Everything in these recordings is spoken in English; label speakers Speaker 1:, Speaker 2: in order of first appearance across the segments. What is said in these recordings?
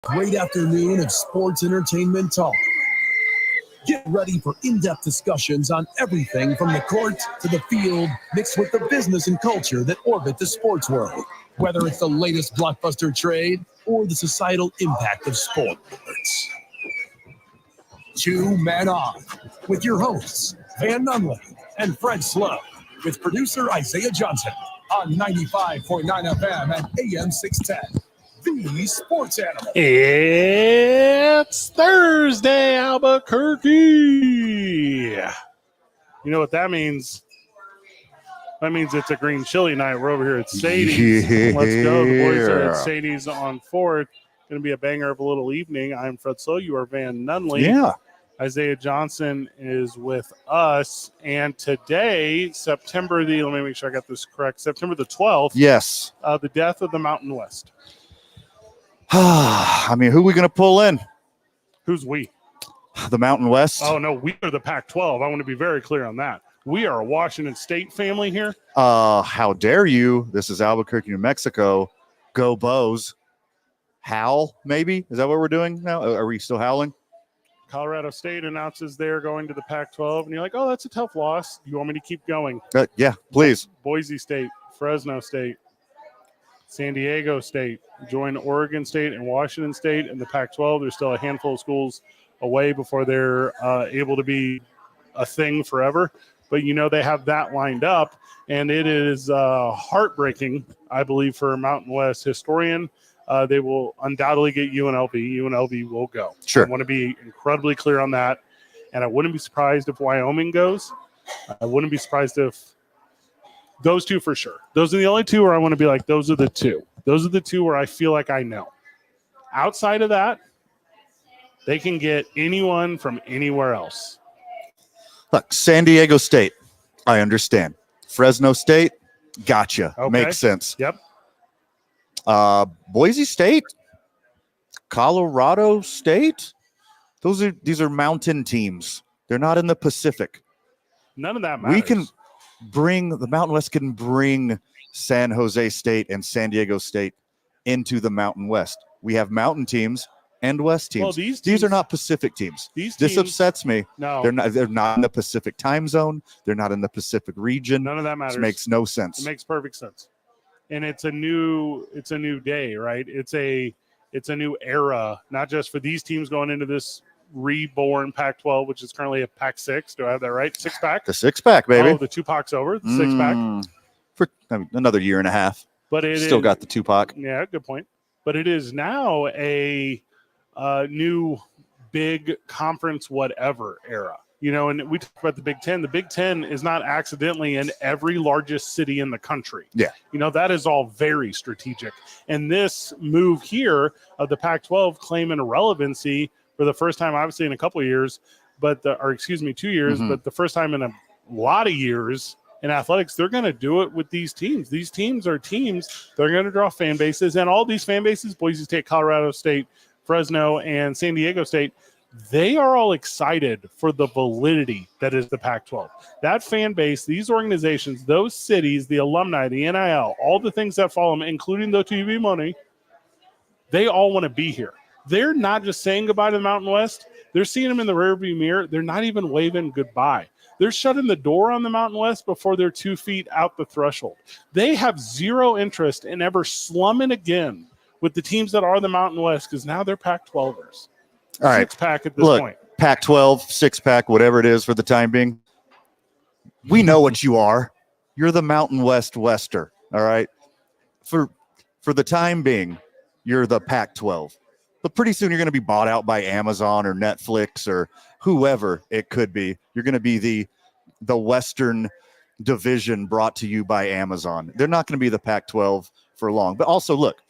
Speaker 1: Great afternoon of sports entertainment talk. Get ready for in-depth discussions on everything from the court to the field, mixed with the business and culture that orbit the sports world. Whether it's the latest blockbuster trade or the societal impact of sports. Two Men On, with your hosts, Van Nunley and Fred Slow, with producer Isaiah Johnson on 95.9 FM and AM 610. The Sports Animal.
Speaker 2: It's Thursday, Albuquerque. You know what that means? That means it's a green chili night. We're over here at Sadie's.
Speaker 3: Yeah.
Speaker 2: Let's go. The boys are at Sadie's on 4th. Going to be a banger of a little evening. I'm Fred Slow. You are Van Nunley.
Speaker 3: Yeah.
Speaker 2: Isaiah Johnson is with us. And today, let me make sure I got this correct, September the 12th.
Speaker 3: Yes.
Speaker 2: The death of the Mountain West.
Speaker 3: I mean, who are we going to pull in?
Speaker 2: Who's we?
Speaker 3: The Mountain West?
Speaker 2: Oh, no, we are the Pac-12. I want to be very clear on that. We are a Washington State family here.
Speaker 3: How dare you? This is Albuquerque, New Mexico. Go Bows. Howl, maybe? Is that what we're doing now? Are we still howling?
Speaker 2: Colorado State announces they're going to the Pac-12, and you're like, oh, that's a tough loss. You want me to keep going?
Speaker 3: Yeah, please.
Speaker 2: Boise State, Fresno State, San Diego State join Oregon State and Washington State in the Pac-12. There's still a handful of schools away before they're able to be a thing forever. But, you know, they have that lined up, and it is heartbreaking, I believe, for Mountain West historian. They will undoubtedly get UNLV. UNLV will go.
Speaker 3: Sure.
Speaker 2: I want to be incredibly clear on that. And I wouldn't be surprised if Wyoming goes. I wouldn't be surprised if those two for sure. Those are the only two where I want to be like, those are the two. Those are the two where I feel like I know. Outside of that, they can get anyone from anywhere else.
Speaker 3: Look, San Diego State, I understand. Fresno State, gotcha.
Speaker 2: Okay.
Speaker 3: Makes sense.
Speaker 2: Yep.
Speaker 3: Boise State, Colorado State, these are mountain teams. They're not in the Pacific.
Speaker 2: None of that matters.
Speaker 3: The Mountain West can bring San Jose State and San Diego State into the Mountain West. We have mountain teams and West teams.
Speaker 2: Well,
Speaker 3: these are not Pacific teams. This upsets me.
Speaker 2: No.
Speaker 3: They're not in the Pacific time zone. They're not in the Pacific region.
Speaker 2: None of that matters.
Speaker 3: This makes no sense.
Speaker 2: It makes perfect sense. And it's a new day, right? It's a new era, not just for these teams going into this reborn Pac-12, which is currently a Pac-6. Do I have that right? Six-pack?
Speaker 3: The six-pack, baby.
Speaker 2: Oh, the Tupac's over. The six-pack.
Speaker 3: For another year and a half.
Speaker 2: But it
Speaker 3: still got the Tupac.
Speaker 2: Yeah, good point. But it is now a new big conference whatever era. You know, and we talk about the Big Ten. The Big Ten is not accidentally in every largest city in the country.
Speaker 3: Yeah.
Speaker 2: You know, that is all very strategic. And this move here of the Pac-12 claiming irrelevancy for the first time, obviously, in a couple of years, 2 years, but the first time in a lot of years in athletics, they're going to do it with these teams. These teams are teams. They're going to draw fan bases. And all these fan bases, Boise State, Colorado State, Fresno, and San Diego State, they are all excited for the validity that is the Pac-12. That fan base, these organizations, those cities, the alumni, the NIL, all the things that follow them, including the TV money, they all want to be here. They're not just saying goodbye to the Mountain West. They're seeing them in the rearview mirror. They're not even waving goodbye. They're shutting the door on the Mountain West before they're 2 feet out the threshold. They have zero interest in ever slumming again with the teams that are the Mountain West because now they're Pac-12ers.
Speaker 3: All right.
Speaker 2: Six-pack at this point.
Speaker 3: Pac-12, six-pack, whatever it is for the time being. We know what you are. You're the Mountain West Wester, all right? For the time being, you're the Pac-12. But pretty soon you're going to be bought out by Amazon or Netflix or whoever it could be. You're going to be the Western division brought to you by Amazon. They're not going to be the Pac-12 for long. But also, look,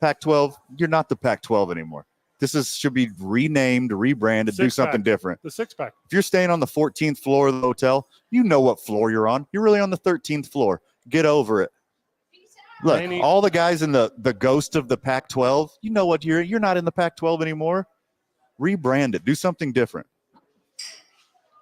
Speaker 3: Pac-12, you're not the Pac-12 anymore. Should be renamed, rebranded, do something different.
Speaker 2: The six-pack.
Speaker 3: If you're staying on the 14th floor of the hotel, you know what floor you're on. You're really on the 13th floor. Get over it. Look, all the guys in the ghost of the Pac-12, you know what? You're not in the Pac-12 anymore. Rebrand it. Do something different.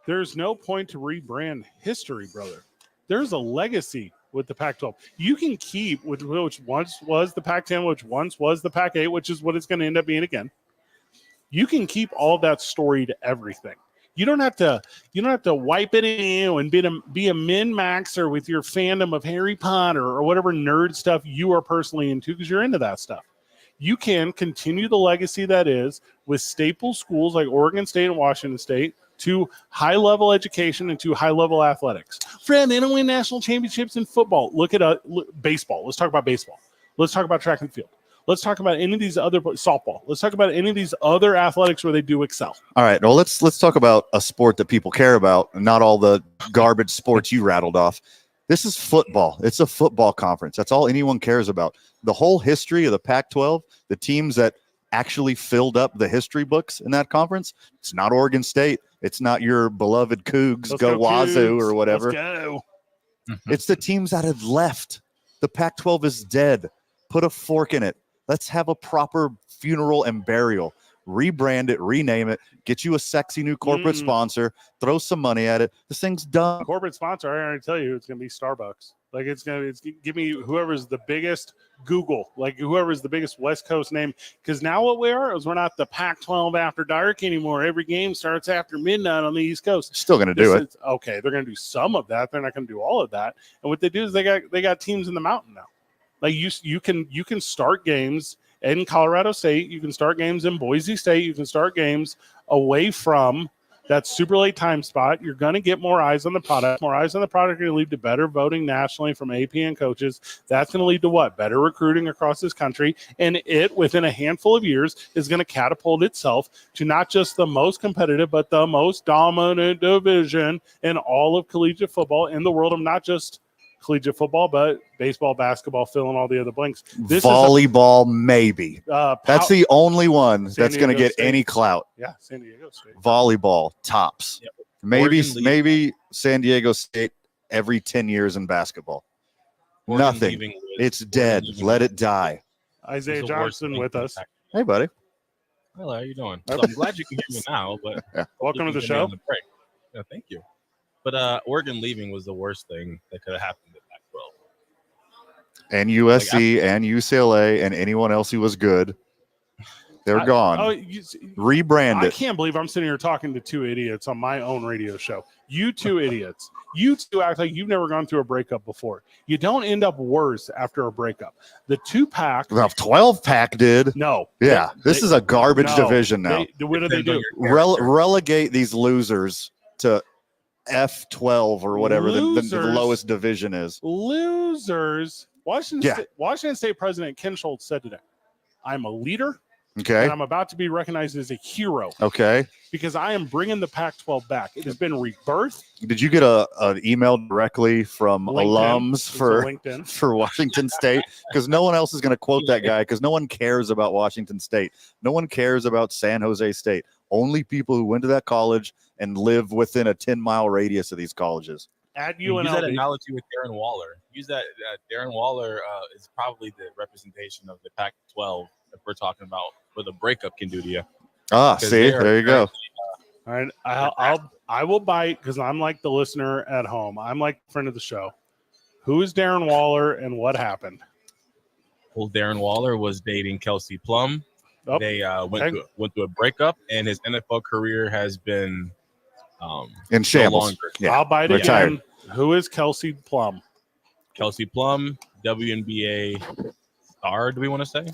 Speaker 2: There's no point to rebrand history, brother. There's a legacy with the Pac-12. You can keep which once was the Pac-10, which once was the Pac-8, which is what it's going to end up being again. You can keep all that storied everything. You don't have to wipe it in and be a min-maxer with your fandom of Harry Potter or whatever nerd stuff you are personally into because you're into that stuff. You can continue the legacy that is with staple schools like Oregon State and Washington State to high-level education and to high-level athletics. Fred, they don't win national championships in football. Look at baseball. Let's talk about baseball. Let's talk about track and field. Let's talk about any of these other softball. Let's talk about any of these other athletics where they do excel.
Speaker 3: All right. Well, let's talk about a sport that people care about, and not all the garbage sports you rattled off. This is football. It's a football conference. That's all anyone cares about. The whole history of the Pac-12, the teams that actually filled up the history books in that conference, it's not Oregon State. It's not your beloved Cougs, go Wazoo or whatever.
Speaker 2: Let's go.
Speaker 3: It's the teams that have left. The Pac-12 is dead. Put a fork in it. Let's have a proper funeral and burial. Rebrand it, rename it, get you a sexy new corporate sponsor, throw some money at it. This thing's done.
Speaker 2: Corporate sponsor, I already tell you, it's going to be Starbucks. Like it's give me whoever's the biggest Google, like whoever's the biggest West Coast name. Because now what we are is we're not the Pac-12 after dark anymore. Every game starts after midnight on the East Coast.
Speaker 3: Still going to do it.
Speaker 2: Okay, they're going to do some of that. They're not going to do all of that. And what they do is they got teams in the mountain now. Like you can start games in Colorado State. You can start games in Boise State. You can start games away from that super late time spot. You're going to get more eyes on the product. More eyes on the product are going to lead to better voting nationally from AP and coaches. That's going to lead to what? Better recruiting across this country. And it, within a handful of years, is going to catapult itself to not just the most competitive, but the most dominant division in all of collegiate football in the world of not just collegiate football, but baseball, basketball, fill in all the other blanks. This
Speaker 3: volleyball, maybe. That's the only one that's going to get
Speaker 2: State.
Speaker 3: Any clout.
Speaker 2: Yeah, San Diego State.
Speaker 3: Volleyball, tops.
Speaker 4: Yep.
Speaker 3: Maybe San Diego State every 10 years in basketball. Nothing. It's dead. Let it die.
Speaker 2: Isaiah Johnson with us.
Speaker 3: Hey, buddy.
Speaker 4: Hello, how you doing? So I'm glad you can hear me now, but
Speaker 3: yeah.
Speaker 2: Welcome to the show.
Speaker 4: Yeah, thank you. But Oregon leaving was the worst thing that could have happened at Pac-12.
Speaker 3: And USC and UCLA and anyone else who was good, they're gone. Rebrand it.
Speaker 2: I can't believe I'm sitting here talking to two idiots on my own radio show. You two idiots. You two act like you've never gone through a breakup before. You don't end up worse after a breakup. The 2-pack.
Speaker 3: The 12-pack did.
Speaker 2: No.
Speaker 3: Yeah. This is a garbage division now.
Speaker 2: What do they do?
Speaker 3: Relegate these losers to F12 or whatever the lowest division is.
Speaker 2: Losers. Washington State President Ken Schultz said today, I'm a leader.
Speaker 3: Okay.
Speaker 2: And I'm about to be recognized as a hero.
Speaker 3: Okay.
Speaker 2: Because I am bringing the Pac-12 back. It has been rebirthed.
Speaker 3: Did you get an email directly from
Speaker 2: LinkedIn.
Speaker 3: alums for Washington State? Because no one else is going to quote that guy because no one cares about Washington State. No one cares about San Jose State. Only people who went to that college and live within a 10-mile radius of these colleges.
Speaker 2: At
Speaker 4: UNLV. Use that analogy with Darren Waller. Use that. Darren Waller is probably the representation of the Pac-12 if we're talking about what the breakup can do to you.
Speaker 3: See, there you go.
Speaker 2: All right, I will bite because I'm like the listener at home. I'm like the friend of the show. Who is Darren Waller and what happened?
Speaker 4: Well, Darren Waller was dating Kelsey Plum. Oh, they went through a breakup, and his NFL career has been
Speaker 3: in shambles.
Speaker 2: Yeah, I'll bite it again. Who is Kelsey Plum?
Speaker 4: Kelsey Plum, WNBA star. Do we want to say?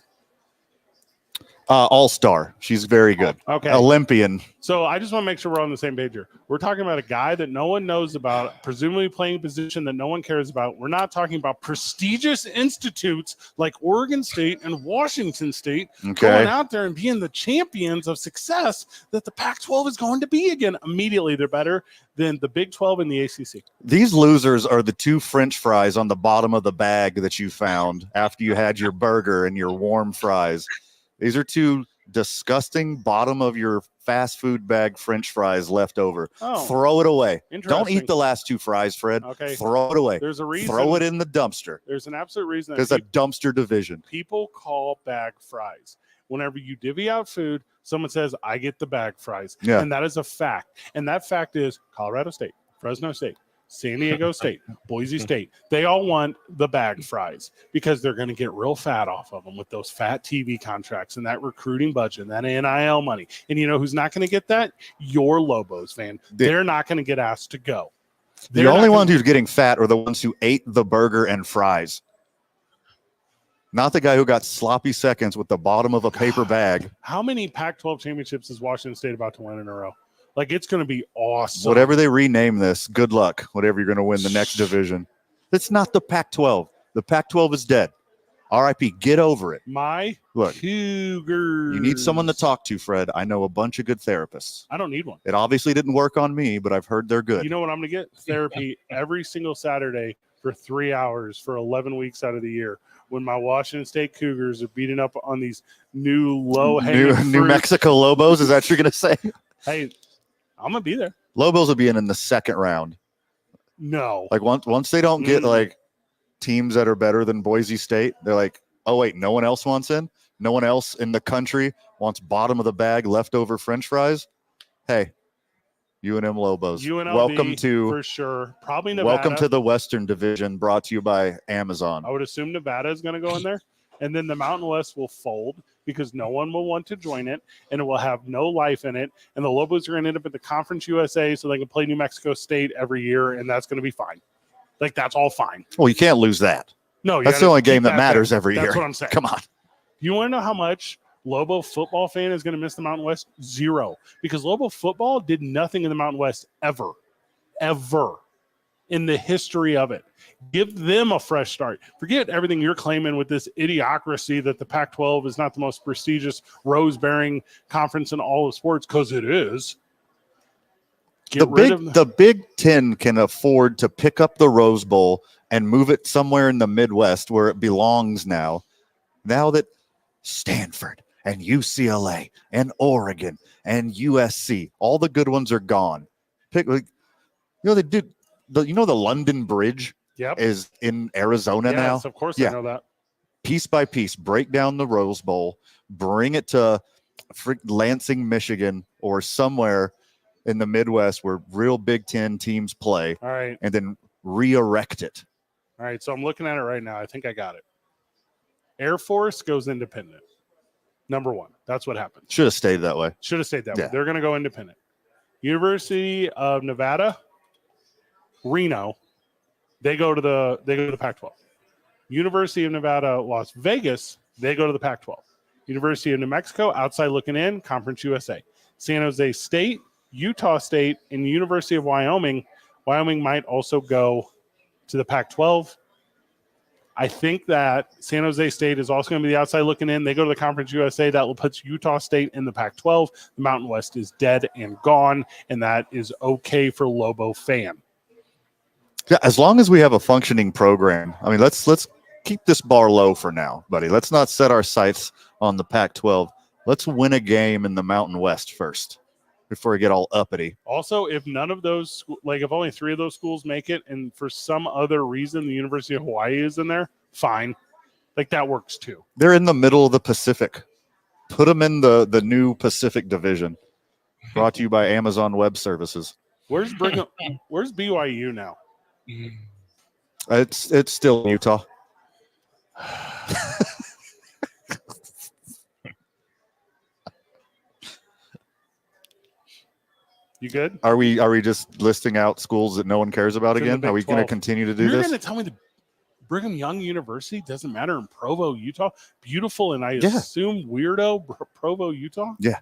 Speaker 3: All-star. She's very good.
Speaker 2: Okay.
Speaker 3: Olympian.
Speaker 2: So I just want to make sure we're on the same page here. We're talking about a guy that no one knows about, presumably playing a position that no one cares about. We're not talking about prestigious institutes like Oregon State and Washington State going out there and being the champions of success that the Pac-12 is going to be again. Immediately, they're better than the Big 12 and the ACC.
Speaker 3: These losers are the two French fries on the bottom of the bag that you found after you had your burger and your warm fries. These are two disgusting bottom of your fast food bag French fries left over.
Speaker 2: Oh,
Speaker 3: throw it away. Don't eat the last two fries, Fred.
Speaker 2: Okay.
Speaker 3: Throw it away.
Speaker 2: There's a reason.
Speaker 3: Throw it in the dumpster.
Speaker 2: There's an absolute reason.
Speaker 3: There's a dumpster division.
Speaker 2: People call bag fries. Whenever you divvy out food, someone says, I get the bag fries.
Speaker 3: Yeah.
Speaker 2: And that is a fact. And that fact is Colorado State, Fresno State, San Diego State, Boise State, they all want the bag fries because they're going to get real fat off of them with those fat TV contracts and that recruiting budget and that NIL money. And you know who's not going to get that? Your Lobos fan. They're not going to get asked to go.
Speaker 3: The only ones who's getting fat are the ones who ate the burger and fries. Not the guy who got sloppy seconds with the bottom of a paper bag.
Speaker 2: How many Pac-12 championships is Washington State about to win in a row? Like, it's going to be awesome.
Speaker 3: Whatever they rename this, good luck. Whatever you're going to win the next division. It's not the Pac-12. The Pac-12 is dead. RIP, get over it. Look,
Speaker 2: Cougars.
Speaker 3: You need someone to talk to, Fred. I know a bunch of good therapists.
Speaker 2: I don't need one.
Speaker 3: It obviously didn't work on me, but I've heard they're good.
Speaker 2: You know what I'm going to get? Therapy every single Saturday for 3 hours for 11 weeks out of the year when my Washington State Cougars are beating up on these new low-hanging fruit.
Speaker 3: New Mexico Lobos, is that what you're going to say?
Speaker 2: Hey, I'm going to be there.
Speaker 3: Lobos will be in the second round.
Speaker 2: No.
Speaker 3: Like once they don't get like teams that are better than Boise State, they're like, oh, wait, no one else wants in? No one else in the country wants bottom of the bag leftover French fries? Hey, UNM Lobos.
Speaker 2: UNLV,
Speaker 3: welcome to
Speaker 2: for sure. Probably Nevada.
Speaker 3: Welcome to the Western Division, brought to you by Amazon.
Speaker 2: I would assume Nevada is going to go in there. And then the Mountain West will fold because no one will want to join it, and it will have no life in it. And the Lobos are going to end up at the Conference USA so they can play New Mexico State every year, and that's going to be fine. Like, that's all fine.
Speaker 3: Well, you can't lose that.
Speaker 2: No,
Speaker 3: that's the only game that matters every year.
Speaker 2: That's what I'm saying.
Speaker 3: Come on.
Speaker 2: You want to know how much Lobo football fan is going to miss the Mountain West? Zero. Because Lobo football did nothing in the Mountain West ever in the history of it. Give them a fresh start. Forget everything you're claiming with this idiocracy that the Pac-12 is not the most prestigious rose-bearing conference in all of sports, because it is.
Speaker 3: The Big Ten can afford to pick up the Rose Bowl and move it somewhere in the Midwest where it belongs now. Now that Stanford and UCLA and Oregon and USC, all the good ones are gone. The London Bridge is in Arizona now.
Speaker 2: Yes, of course I know that.
Speaker 3: Piece by piece, break down the Rose Bowl, bring it to Lansing, Michigan, or somewhere in the Midwest where real Big Ten teams play.
Speaker 2: All right.
Speaker 3: And then re-erect it.
Speaker 2: All right, so I'm looking at it right now. I think I got it. Air Force goes independent. Number one. That's what happened.
Speaker 3: Should have stayed that way.
Speaker 2: way. They're going to go independent. University of Nevada, Reno, they go to the Pac-12. University of Nevada, Las Vegas, they go to the Pac-12. University of New Mexico, outside looking in, Conference USA. San Jose State, Utah State, and the University of Wyoming. Wyoming might also go to the Pac-12. I think that San Jose State is also going to be the outside looking in. They go to the Conference USA. That will put Utah State in the Pac-12. The Mountain West is dead and gone, and that is okay for Lobo fan.
Speaker 3: Yeah, as long as we have a functioning program. I mean, let's keep this bar low for now, buddy. Let's not set our sights on the Pac-12. Let's win a game in the Mountain West first before we get all uppity.
Speaker 2: Also, if none of those, if only 3 of those schools make it, and for some other reason the University of Hawaii is in there, fine. Like, that works too.
Speaker 3: They're in the middle of the Pacific. Put them in the new Pacific Division. Brought to you by Amazon Web Services.
Speaker 2: Where's BYU now?
Speaker 3: It's still Utah.
Speaker 2: You good?
Speaker 3: Are we just listing out schools that no one cares about again? Are we going to continue to do this?
Speaker 2: You're going to tell me the Brigham Young University doesn't matter in Provo, Utah? Beautiful, and I assume weirdo Provo, Utah?
Speaker 3: Yeah.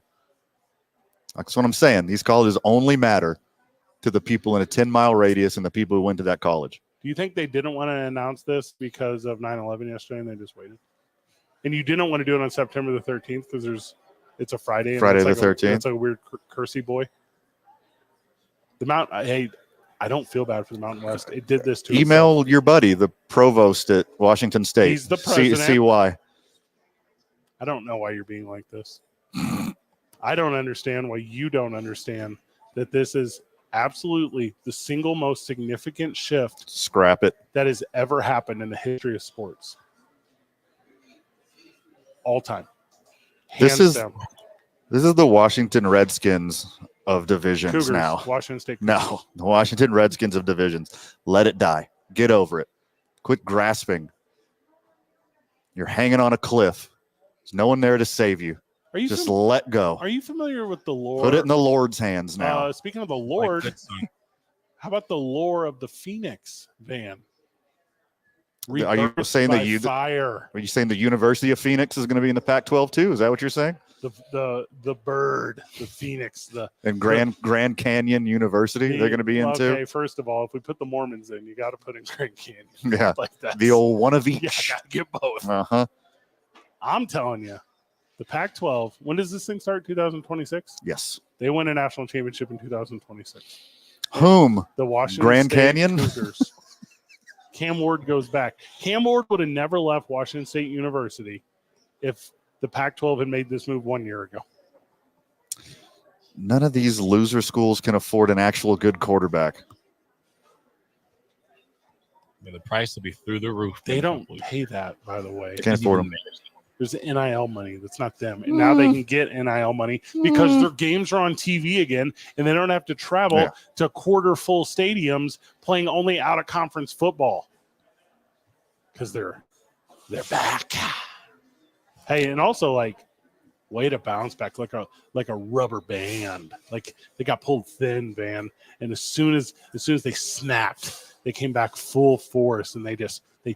Speaker 3: That's what I'm saying. These colleges only matter to the people in a 10-mile radius and the people who went to that college.
Speaker 2: Do you think they didn't want to announce this because of 9/11 yesterday and they just waited? And you didn't want to do it on September the 13th because it's a Friday. And
Speaker 3: Friday the 13th.
Speaker 2: It's like a weird cursey boy. Hey, I don't feel bad for the Mountain West. It did this to
Speaker 3: Email your buddy, the provost at Washington State.
Speaker 2: He's the president.
Speaker 3: See why.
Speaker 2: I don't know why you're being like this. I don't understand why you don't understand that this is absolutely the single most significant shift.
Speaker 3: Scrap it.
Speaker 2: That has ever happened in the history of sports. All time.
Speaker 3: This is the Washington Redskins of divisions
Speaker 2: Cougars,
Speaker 3: now.
Speaker 2: Washington State Cougars.
Speaker 3: No, the Washington Redskins of divisions. Let it die. Get over it. Quit grasping. You're hanging on a cliff. There's no one there to save you.
Speaker 2: Are you
Speaker 3: Just let go.
Speaker 2: Are you familiar with the lore?
Speaker 3: Put it in the Lord's hands now.
Speaker 2: Speaking of the Lord,
Speaker 4: Like, good son.
Speaker 2: how about the lore of the Phoenix van?
Speaker 3: Are you
Speaker 2: Rebirthed
Speaker 3: saying
Speaker 2: by
Speaker 3: that
Speaker 2: fire?
Speaker 3: Are you saying the University of Phoenix is going to be in the Pac-12 too? Is that what you're saying?
Speaker 2: The bird, the Phoenix,
Speaker 3: And Grand Canyon University, they're going to be in too?
Speaker 2: Okay, first of all, if we put the Mormons in, you got to put in Grand Canyon.
Speaker 3: Yeah,
Speaker 2: like that.
Speaker 3: the old one of
Speaker 2: Yeah,
Speaker 3: each.
Speaker 2: got to get both.
Speaker 3: Uh-huh.
Speaker 2: I'm telling you, the Pac-12. When does this thing start? 2026.
Speaker 3: Yes.
Speaker 2: They win a national championship in 2026.
Speaker 3: Whom?
Speaker 2: The Washington
Speaker 3: Grand
Speaker 2: State
Speaker 3: Canyon?
Speaker 2: Cougars. Cam Ward goes back. Cam Ward would have never left Washington State University if the Pac-12 had made this move 1 year ago.
Speaker 3: None of these loser schools can afford an actual good quarterback.
Speaker 4: Yeah, the price will be through the roof.
Speaker 2: They don't pay that, by the way.
Speaker 3: Can't afford them.
Speaker 2: There's NIL money. That's not them. And now they can get NIL money because their games are on TV again, and they don't have to travel to quarter full stadiums playing only out of conference football because they're back. Hey, and also like way to bounce back like a rubber band. Like they got pulled thin, Van, and as soon as they snapped, they came back full force, and they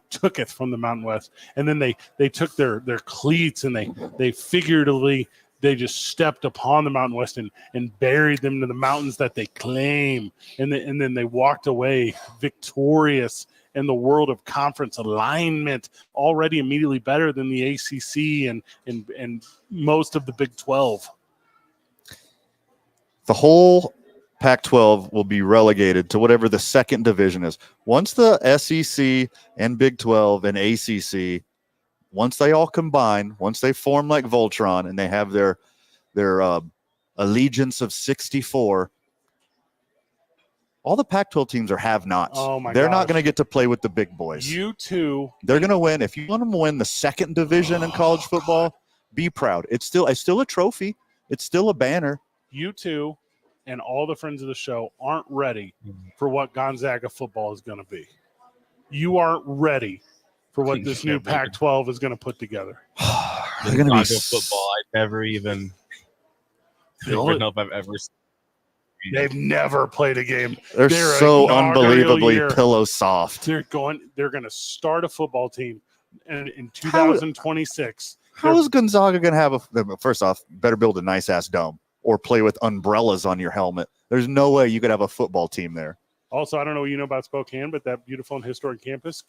Speaker 2: took it from the Mountain West, and then they took their cleats and they figuratively they just stepped upon the Mountain West and buried them to the mountains that they claim, and then they walked away victorious in the world of conference alignment, already immediately better than the ACC and most of the Big 12.
Speaker 3: The whole Pac-12 will be relegated to whatever the second division is. Once the SEC and Big 12 and ACC, once they all combine, once they form like Voltron and they have their allegiance of 64, all the Pac-12 teams are have-nots.
Speaker 2: Oh my
Speaker 3: They're
Speaker 2: gosh.
Speaker 3: not going to get to play with the big boys.
Speaker 2: You two,
Speaker 3: They're going to win. If you want them to win the second division in college football, be proud. It's still a trophy. It's still a banner.
Speaker 2: you two, and all the friends of the show aren't ready for what Gonzaga football is going to be. You aren't ready for what this new Pac-12 is going to put together.
Speaker 3: They're going to be
Speaker 4: football. I never even don't know if I've ever seen.
Speaker 2: They've never played a game.
Speaker 3: They're so
Speaker 2: inaugural
Speaker 3: unbelievably
Speaker 2: year.
Speaker 3: pillow soft.
Speaker 2: They're going to start a football team in 2026.
Speaker 3: How is Gonzaga going to have first off, better build a nice ass dome or play with umbrellas on your helmet. There's no way you could have a football team there.
Speaker 2: Also, I don't know what you know about Spokane, but that beautiful and historic campus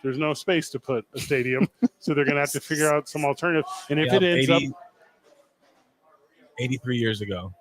Speaker 2: there's no space to put a stadium. So they're going to have to figure out some alternative. And if it ends up
Speaker 4: 83 years ago.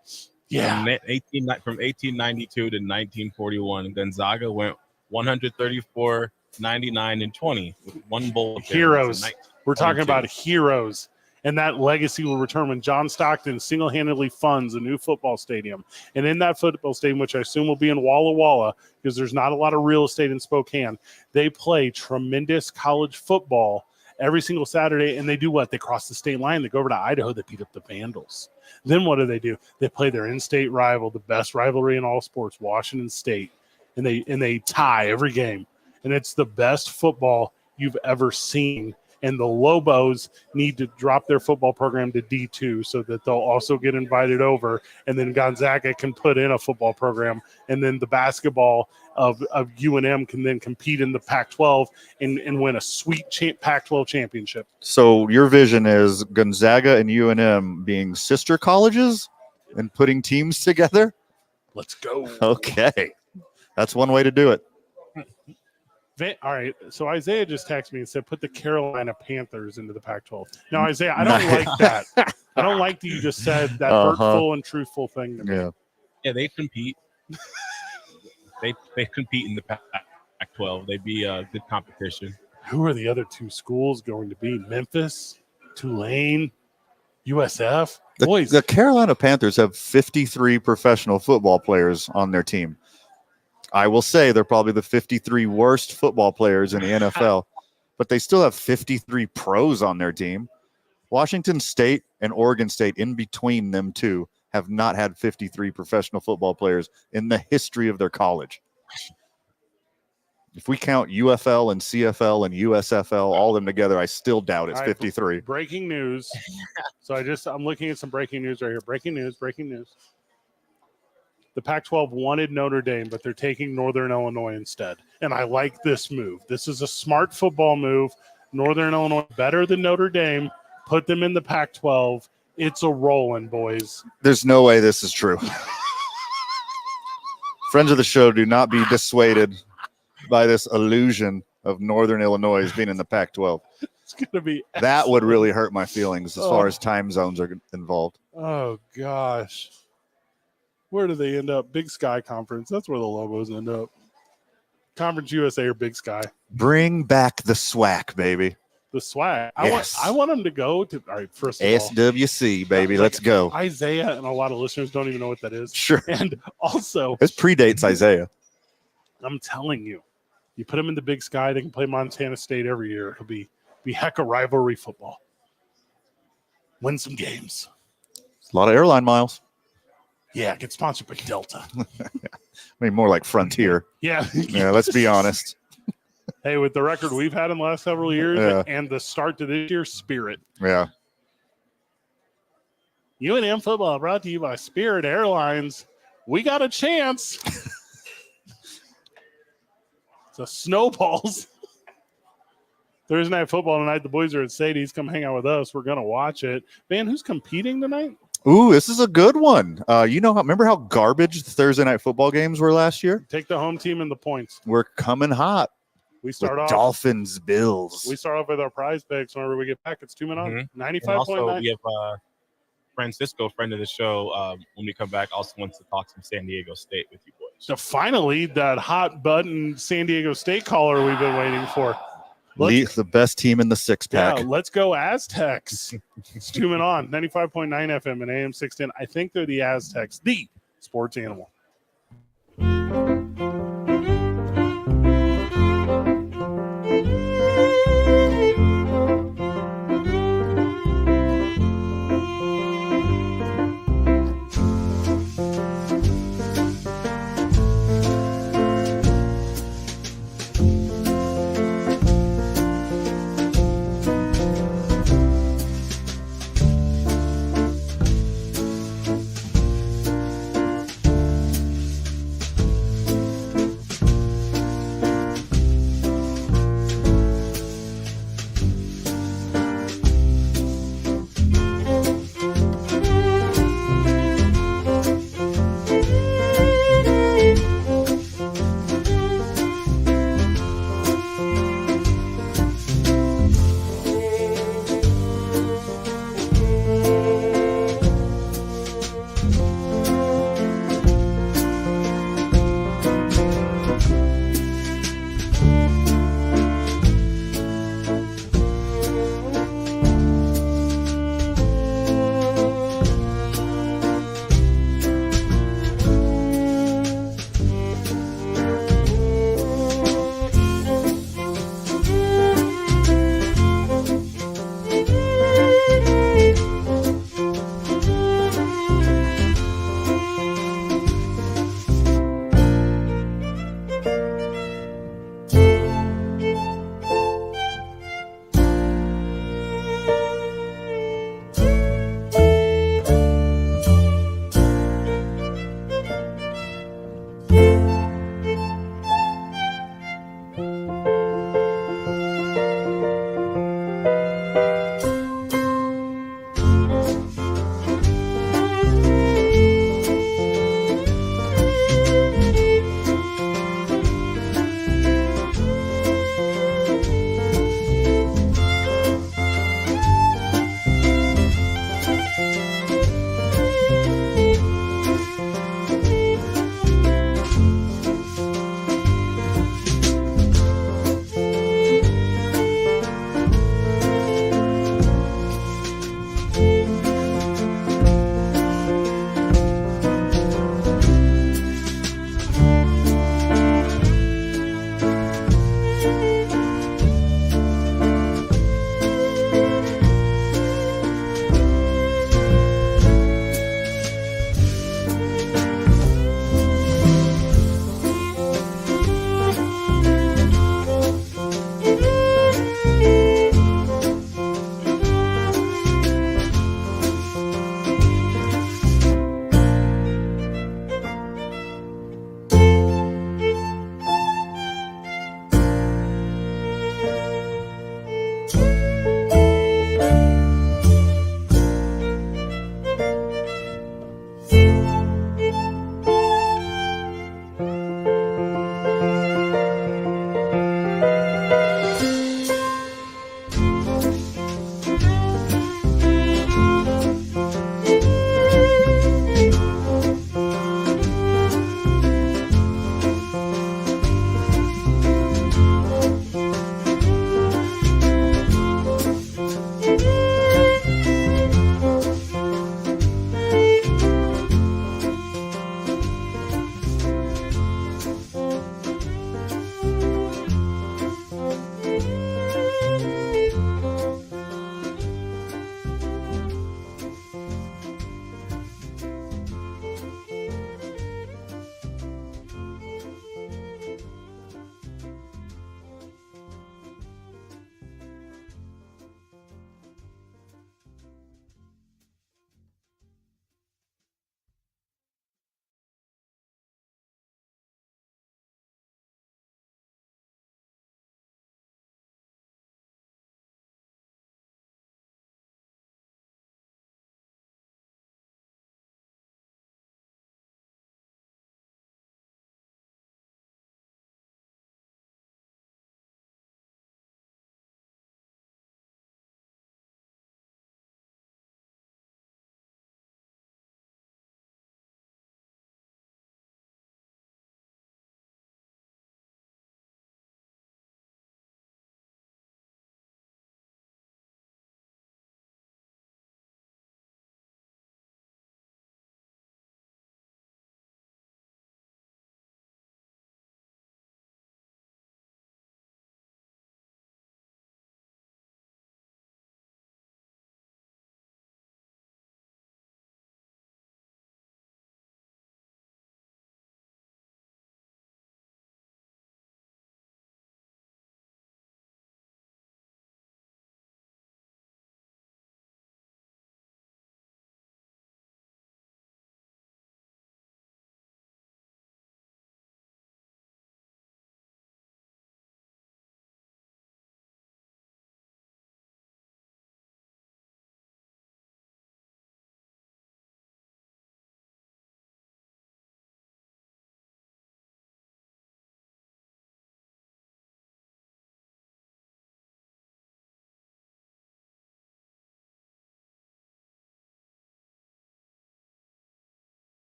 Speaker 2: Yeah.
Speaker 4: From 1892 to 1941, Gonzaga went 134, 99, and 20 with one bowl.
Speaker 2: Heroes. We're talking about heroes. And that legacy will return when John Stockton single-handedly funds a new football stadium. And in that football stadium, which I assume will be in Walla Walla, because there's not a lot of real estate in Spokane, they play tremendous college football every single Saturday. And they do what? They cross the state line. They go over to Idaho. They beat up the Vandals. Then what do? They play their in-state rival, the best rivalry in all sports, Washington State. And they tie every game. And it's the best football you've ever seen. And the Lobos need to drop their football program to D2 so that they'll also get invited over. And then Gonzaga can put in a football program. And then the basketball of UNM can then compete in the Pac-12 and win a sweet Pac-12 championship.
Speaker 3: So your vision is Gonzaga and UNM being sister colleges and putting teams together?
Speaker 2: Let's go.
Speaker 3: Okay. That's one way to do it.
Speaker 2: All right, so Isaiah just texted me and said, put the Carolina Panthers into the Pac-12. Now, Isaiah, I don't like that. I don't like that you just said that hurtful and truthful thing to me.
Speaker 4: Yeah, they compete. they compete in the Pac-12. They'd be a good competition.
Speaker 2: Who are the other two schools going to be? Memphis, Tulane, USF? Boys.
Speaker 3: The Carolina Panthers have 53 professional football players on their team. I will say they're probably the 53 worst football players in the NFL, but they still have 53 pros on their team. Washington State and Oregon State in between them two have not had 53 professional football players in the history of their college. If we count UFL and CFL and USFL, all of them together, I still doubt it's 53.
Speaker 2: Breaking news. So I'm looking at some breaking news right here. Breaking news. The Pac-12 wanted Notre Dame, but they're taking Northern Illinois instead. And I like this move. This is a smart football move. Northern Illinois better than Notre Dame. Put them in the Pac-12. It's a rolling, boys.
Speaker 3: There's no way this is true. Friends of the show, do not be dissuaded by this illusion of Northern Illinois being in the Pac-12.
Speaker 2: It's going to be excellent.
Speaker 3: That would really hurt my feelings as far as time zones are involved.
Speaker 2: Oh, gosh. Where do they end up? Big Sky Conference. That's where the logos end up. Conference USA or Big Sky.
Speaker 3: Bring back the SWAC, baby.
Speaker 2: The swag.
Speaker 3: Yes.
Speaker 2: I want them to go to, all right, first of all.
Speaker 3: SWC, baby. Let's go.
Speaker 2: Isaiah, and a lot of listeners don't even know what that is.
Speaker 3: Sure.
Speaker 2: And also.
Speaker 3: This predates Isaiah.
Speaker 2: I'm telling you, you put them in the Big Sky, they can play Montana State every year. It'll be heck of rivalry football. Win some games.
Speaker 3: A lot of airline miles.
Speaker 2: Yeah, get sponsored by Delta.
Speaker 3: I mean, more like Frontier.
Speaker 2: Yeah.
Speaker 3: Yeah, let's be honest.
Speaker 2: Hey, with the record we've had in the last several years and the start to this year, Spirit.
Speaker 3: Yeah.
Speaker 2: UNM football brought to you by Spirit Airlines. We got a chance. So snowballs. Thursday night football tonight. The boys are at Sadie's. Come hang out with us. We're gonna watch it. Man, who's competing tonight?
Speaker 3: Ooh, this is a good one. Remember how garbage the Thursday night football games were last year?
Speaker 2: Take the home team and the points.
Speaker 3: We're coming hot.
Speaker 2: We start
Speaker 3: with
Speaker 2: off
Speaker 3: Dolphins, Bills.
Speaker 2: We start off with our prize picks whenever we get back. It's 2 minutes. 95.9.
Speaker 4: Also, we have Francisco, friend of the show. When we come back, also wants to talk some San Diego State with you boys.
Speaker 2: So finally, that hot button San Diego State caller we've been waiting for.
Speaker 3: The best team in the six-pack.
Speaker 2: Yeah, let's go Aztecs. It's 2 men on 95.9 FM and AM 610. I think they're the Aztecs, the sports animal.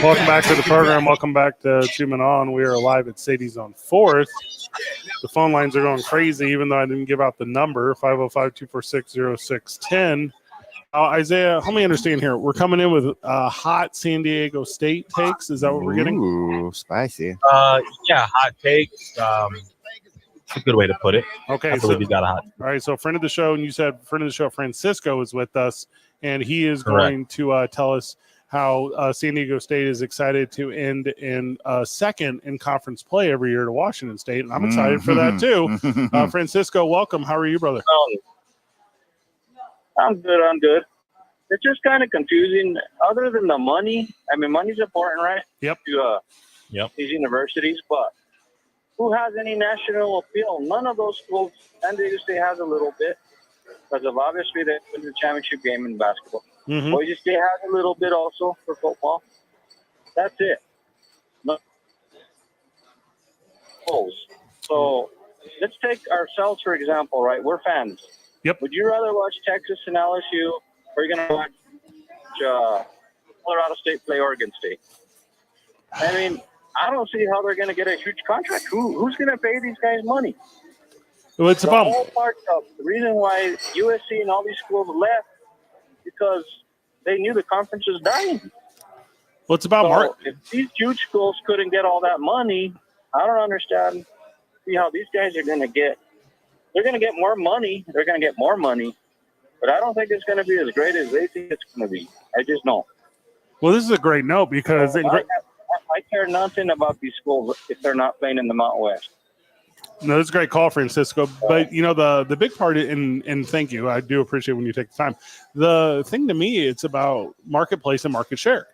Speaker 2: Welcome back to the program. Welcome back to Two Men On. We are live at Sadie's on 4th. The phone lines are going crazy, even though I didn't give out the number, 505-246-0610. Isaiah, help me understand here. We're coming in with hot San Diego State takes. Is that what we're getting?
Speaker 3: Ooh, spicy.
Speaker 4: Yeah, hot takes. That's a good way to put it.
Speaker 2: Okay,
Speaker 4: I believe he's got a hot.
Speaker 2: All right, so friend of the show, and you said friend of the show, Francisco is with us, and he is
Speaker 4: Correct.
Speaker 2: going to tell us how San Diego State is excited to end in second in conference play every year to Washington State, and I'm excited for that too. Francisco, welcome. How are you, brother?
Speaker 5: I'm good. It's just kind of confusing. Other than the money, I mean, money's important, right?
Speaker 2: Yep.
Speaker 5: To
Speaker 4: Yep.
Speaker 5: these universities, but who has any national appeal? None of those schools. San Diego State has a little bit because of obviously they win the championship game in basketball.
Speaker 2: Mm-hmm.
Speaker 5: Boise State has a little bit also for football. That's it. No. So let's take ourselves for example, right? We're fans.
Speaker 2: Yep.
Speaker 5: Would you rather watch Texas and LSU, or are you going to watch Colorado State play Oregon State? I mean, I don't see how they're going to get a huge contract. Who's going to pay these guys money?
Speaker 2: Well, it's
Speaker 5: The
Speaker 2: about
Speaker 5: whole part of the reason why USC and all these schools left because they knew the conference was dying.
Speaker 2: well, it's about
Speaker 5: So
Speaker 2: Mark.
Speaker 5: if these huge schools couldn't get all that money, I don't understand. See how these guys are going to get. They're going to get more money. They're going to get more money, but I don't think it's going to be as great as they think it's going to be. I just don't.
Speaker 2: Well, this is a great note because
Speaker 5: I care nothing about these schools if they're not playing in the Mountain West.
Speaker 2: no, this is a great call, Francisco. But you know the big part, and thank you, I do appreciate when you take the time. The thing to me, it's about marketplace and market share,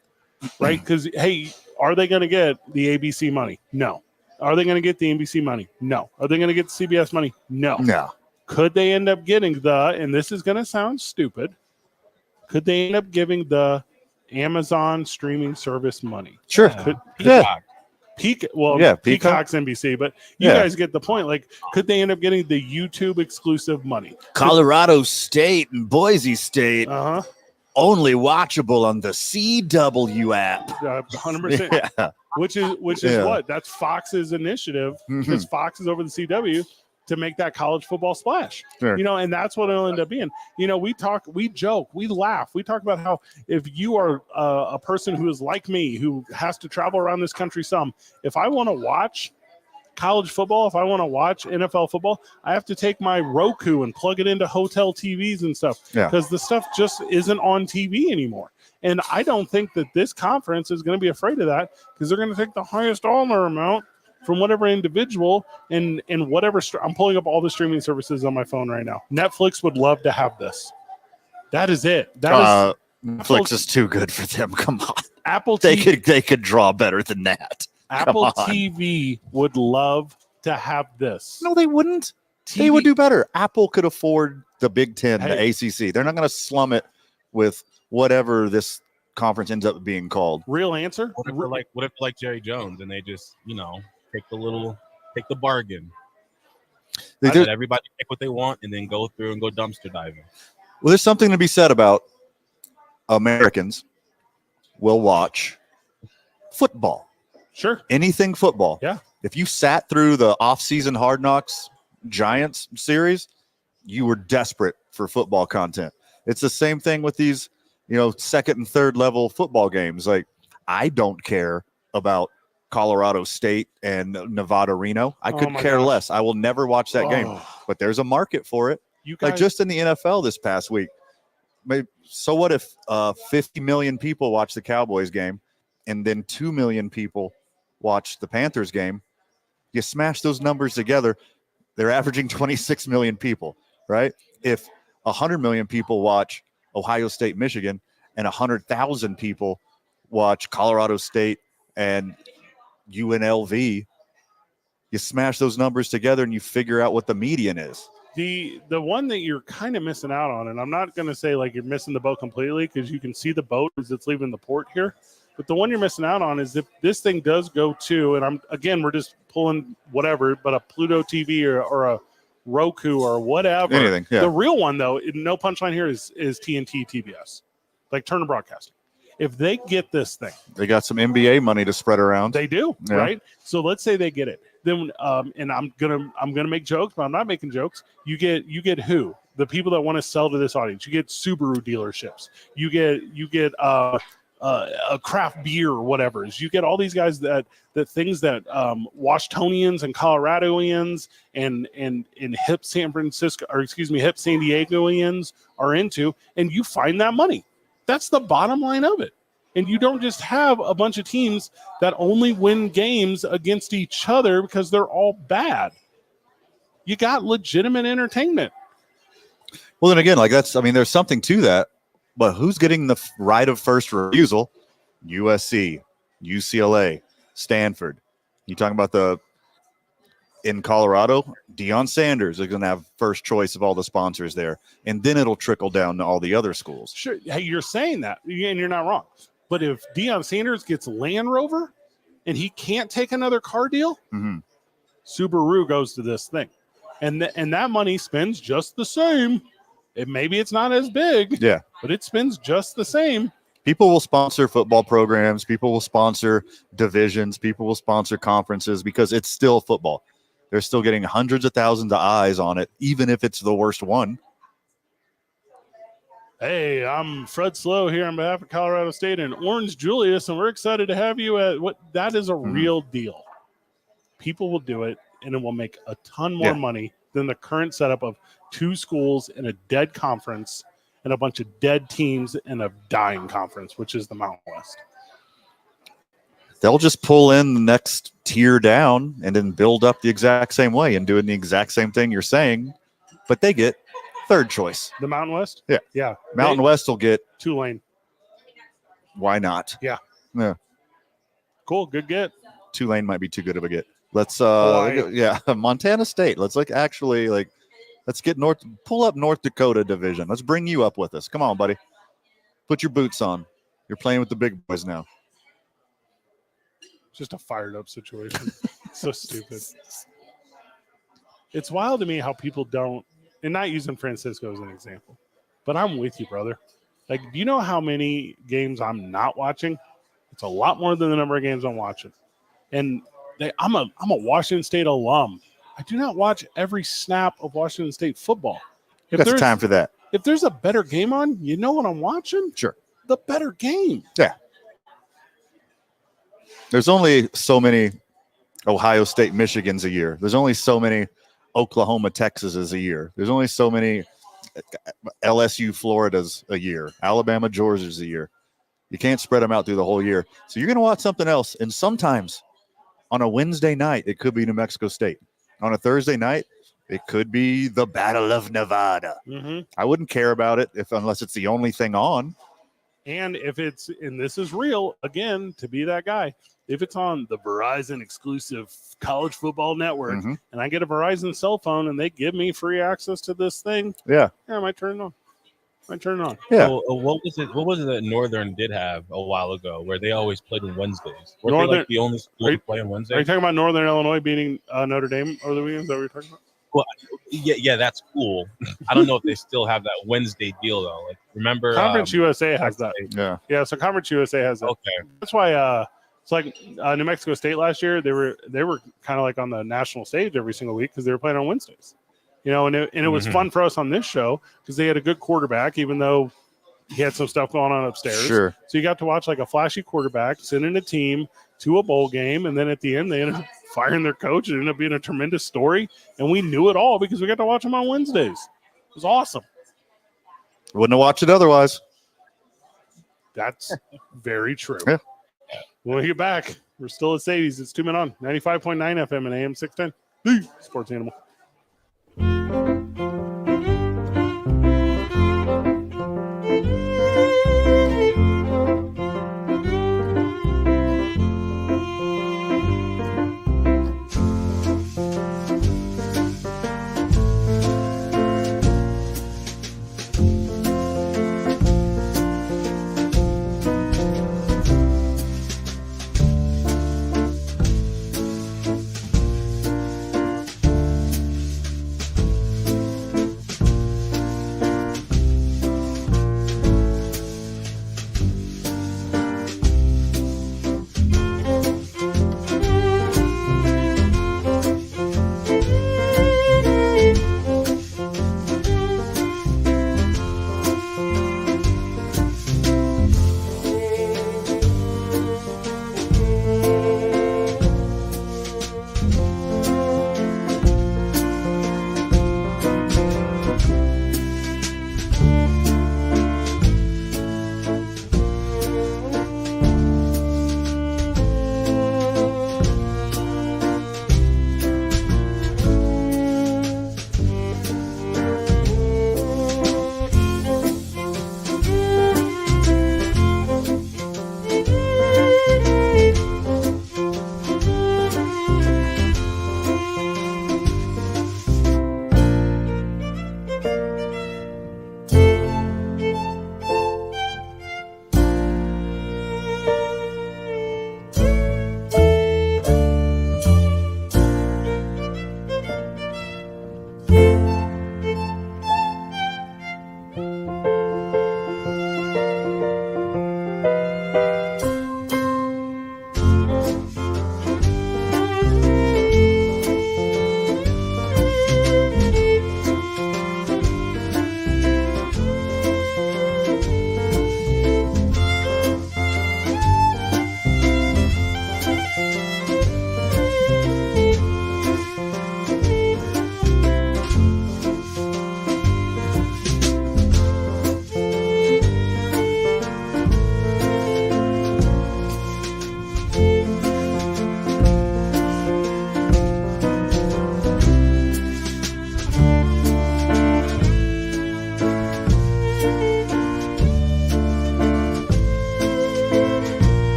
Speaker 2: right? Because hey, are they going to get the ABC money? No. Are they going to get the NBC money? No. Are they going to get the CBS money? No.
Speaker 3: No.
Speaker 2: Could they end up getting and this is going to sound stupid, could they end up giving the Amazon streaming service money?
Speaker 3: Sure.
Speaker 4: Peacock.
Speaker 2: Peacock's NBC, but you guys get the point. Like, could they end up getting the YouTube exclusive money?
Speaker 3: Colorado State and Boise State only watchable on the CW app.
Speaker 2: 100%.
Speaker 3: Yeah.
Speaker 2: Which is what? That's Fox's initiative because Fox is over the CW to make that college football splash.
Speaker 3: Sure.
Speaker 2: You know, and that's what it'll end up being. You know, we talk, we joke, we laugh. We talk about how if you are a person who is like me, who has to travel around this country some, if I want to watch college football, if I want to watch NFL football, I have to take my Roku and plug it into hotel TVs and stuff because the stuff just isn't on TV anymore. And I don't think that this conference is going to be afraid of that because they're going to take the highest dollar amount from whatever individual and whatever. I'm pulling up all the streaming services on my phone right now. Netflix would love to have this. That is it.
Speaker 3: Netflix is too good for them. Come on.
Speaker 2: Apple
Speaker 3: They
Speaker 2: TV,
Speaker 3: could draw better than that.
Speaker 2: Apple TV would love to have this.
Speaker 3: No, they wouldn't. They would do better. Apple could afford the Big Ten, the ACC. They're not going to slum it with whatever this conference ends up being called.
Speaker 2: Real answer.
Speaker 4: What if like Jerry Jones and they just, take the bargain. Let everybody pick what they want and then go through and go dumpster diving.
Speaker 3: Well, there's something to be said about Americans will watch football.
Speaker 2: Sure.
Speaker 3: Anything football.
Speaker 2: Yeah.
Speaker 3: If you sat through the off-season Hard Knocks Giants series, you were desperate for football content. It's the same thing with these, second and third level football games. Like, I don't care about Colorado State and Nevada Reno. I could care less. I will never watch that game. But there's a market for it.
Speaker 2: You guys,
Speaker 3: like just in the NFL this past week. So what if 50 million people watch the Cowboys game and then 2 million people watch the Panthers game? You smash those numbers together, they're averaging 26 million people, right? If 100 million people watch Ohio State, Michigan, and 100,000 people watch Colorado State and UNLV, you smash those numbers together and you figure out what the median is.
Speaker 2: The one that you're kind of missing out on, and I'm not going to say like you're missing the boat completely because you can see the boat as it's leaving the port here, but the one you're missing out on is if this thing does go to, and we're just pulling whatever, but a Pluto TV or a Roku or whatever.
Speaker 3: Anything, yeah.
Speaker 2: The real one though, no punchline here is TNT TBS. like Turner Broadcasting. If they get this thing,
Speaker 3: They got some NBA money to spread around.
Speaker 2: they do,
Speaker 3: Yeah.
Speaker 2: right? So let's say they get it. Then and I'm gonna make jokes, but I'm not making jokes. You get who? The people that want to sell to this audience. You get Subaru dealerships. You get a craft beer or whatever. You get all these guys that things that Washingtonians and Coloradoians and hip San Francisco, or excuse me, hip San Diegoians are into, and you find that money. That's the bottom line of it. And you don't just have a bunch of teams that only win games against each other because they're all bad. You got legitimate entertainment.
Speaker 3: Well, then again, like there's something to that, but who's getting the right of first refusal? USC, UCLA, Stanford. You talking about in Colorado, Deion Sanders is going to have first choice of all the sponsors there, and then it'll trickle down to all the other schools.
Speaker 2: Sure, hey, you're saying that, and you're not wrong. But if Deion Sanders gets Land Rover and he can't take another car deal, Subaru goes to this thing. And that money spends just the same. Maybe it's not as big, but it spends just the same.
Speaker 3: People will sponsor football programs. People will sponsor divisions. People will sponsor conferences because it's still football. They're still getting hundreds of thousands of eyes on it, even if it's the worst one.
Speaker 2: Hey, I'm Fred Slow here on behalf of Colorado State and Orange Julius, and we're excited to have you at that is a real deal. People will do it, and it will make a ton more money than the current setup of two schools in a dead conference and a bunch of dead teams in a dying conference, which is the Mountain West.
Speaker 3: They'll just pull in the next tier down and then build up the exact same way and doing the exact same thing you're saying, but they get third choice.
Speaker 2: The Mountain West?
Speaker 3: Yeah. Mountain West will get
Speaker 2: Tulane.
Speaker 3: Why not?
Speaker 2: Yeah.
Speaker 3: Cool.
Speaker 2: Good get.
Speaker 3: Tulane might be too good of a get. Let's
Speaker 2: Hawaii.
Speaker 3: Montana State. Let's let's get pull up North Dakota division. Let's bring you up with us. Come on, buddy. Put your boots on. You're playing with the big boys now.
Speaker 2: Just a fired up situation. So stupid. It's wild to me how people don't, and not using Francisco as an example, but I'm with you, brother. Like, do you know how many games I'm not watching? It's a lot more than the number of games I'm watching. And I'm a Washington State alum. I do not watch every snap of Washington State football.
Speaker 3: If there's time for that.
Speaker 2: If there's a better game on, you know what I'm watching?
Speaker 3: Sure.
Speaker 2: The better game.
Speaker 3: Yeah. There's only so many Ohio State Michigans a year. There's only so many Oklahoma Texases a year. There's only so many LSU Floridas a year. Alabama Georgias a year. You can't spread them out through the whole year. So you're going to watch something else. And sometimes on a Wednesday night, it could be New Mexico State. On a Thursday night, it could be the Battle of Nevada. I wouldn't care about it unless it's the only thing on.
Speaker 2: And if it's, and this is real, again, to be that guy, if it's on the Verizon exclusive college football network and I get a Verizon cell phone and they give me free access to this thing, I might turn it on.
Speaker 3: Yeah.
Speaker 4: So, what was it that Northern did have a while ago where they always played on Wednesdays? Were
Speaker 2: Northern,
Speaker 4: they like the only school to play on Wednesdays?
Speaker 2: Are you talking about Northern Illinois beating Notre Dame over the weekend? Is that what you're talking about?
Speaker 4: Well, yeah, that's cool. I don't know if they still have that Wednesday deal though. Like, remember,
Speaker 2: Conference USA has that. Yeah. So Conference USA has that.
Speaker 4: Okay,
Speaker 2: that's why. It's like New Mexico State last year. They were kind of like on the national stage every single week because they were playing on Wednesdays. You know, and it was fun for us on this show because they had a good quarterback, even though he had some stuff going on upstairs.
Speaker 3: Sure.
Speaker 2: So you got to watch like a flashy quarterback sending a team to a bowl game, and then at the end they ended up firing their coach. It ended up being a tremendous story, and we knew it all because we got to watch them on Wednesdays. It was awesome.
Speaker 3: Wouldn't have watched it otherwise.
Speaker 2: That's very true.
Speaker 3: Yeah.
Speaker 2: When we get back, we're still at Sadie's. It's 2 Men On, 95.9 FM and AM 610. The Sports Animal.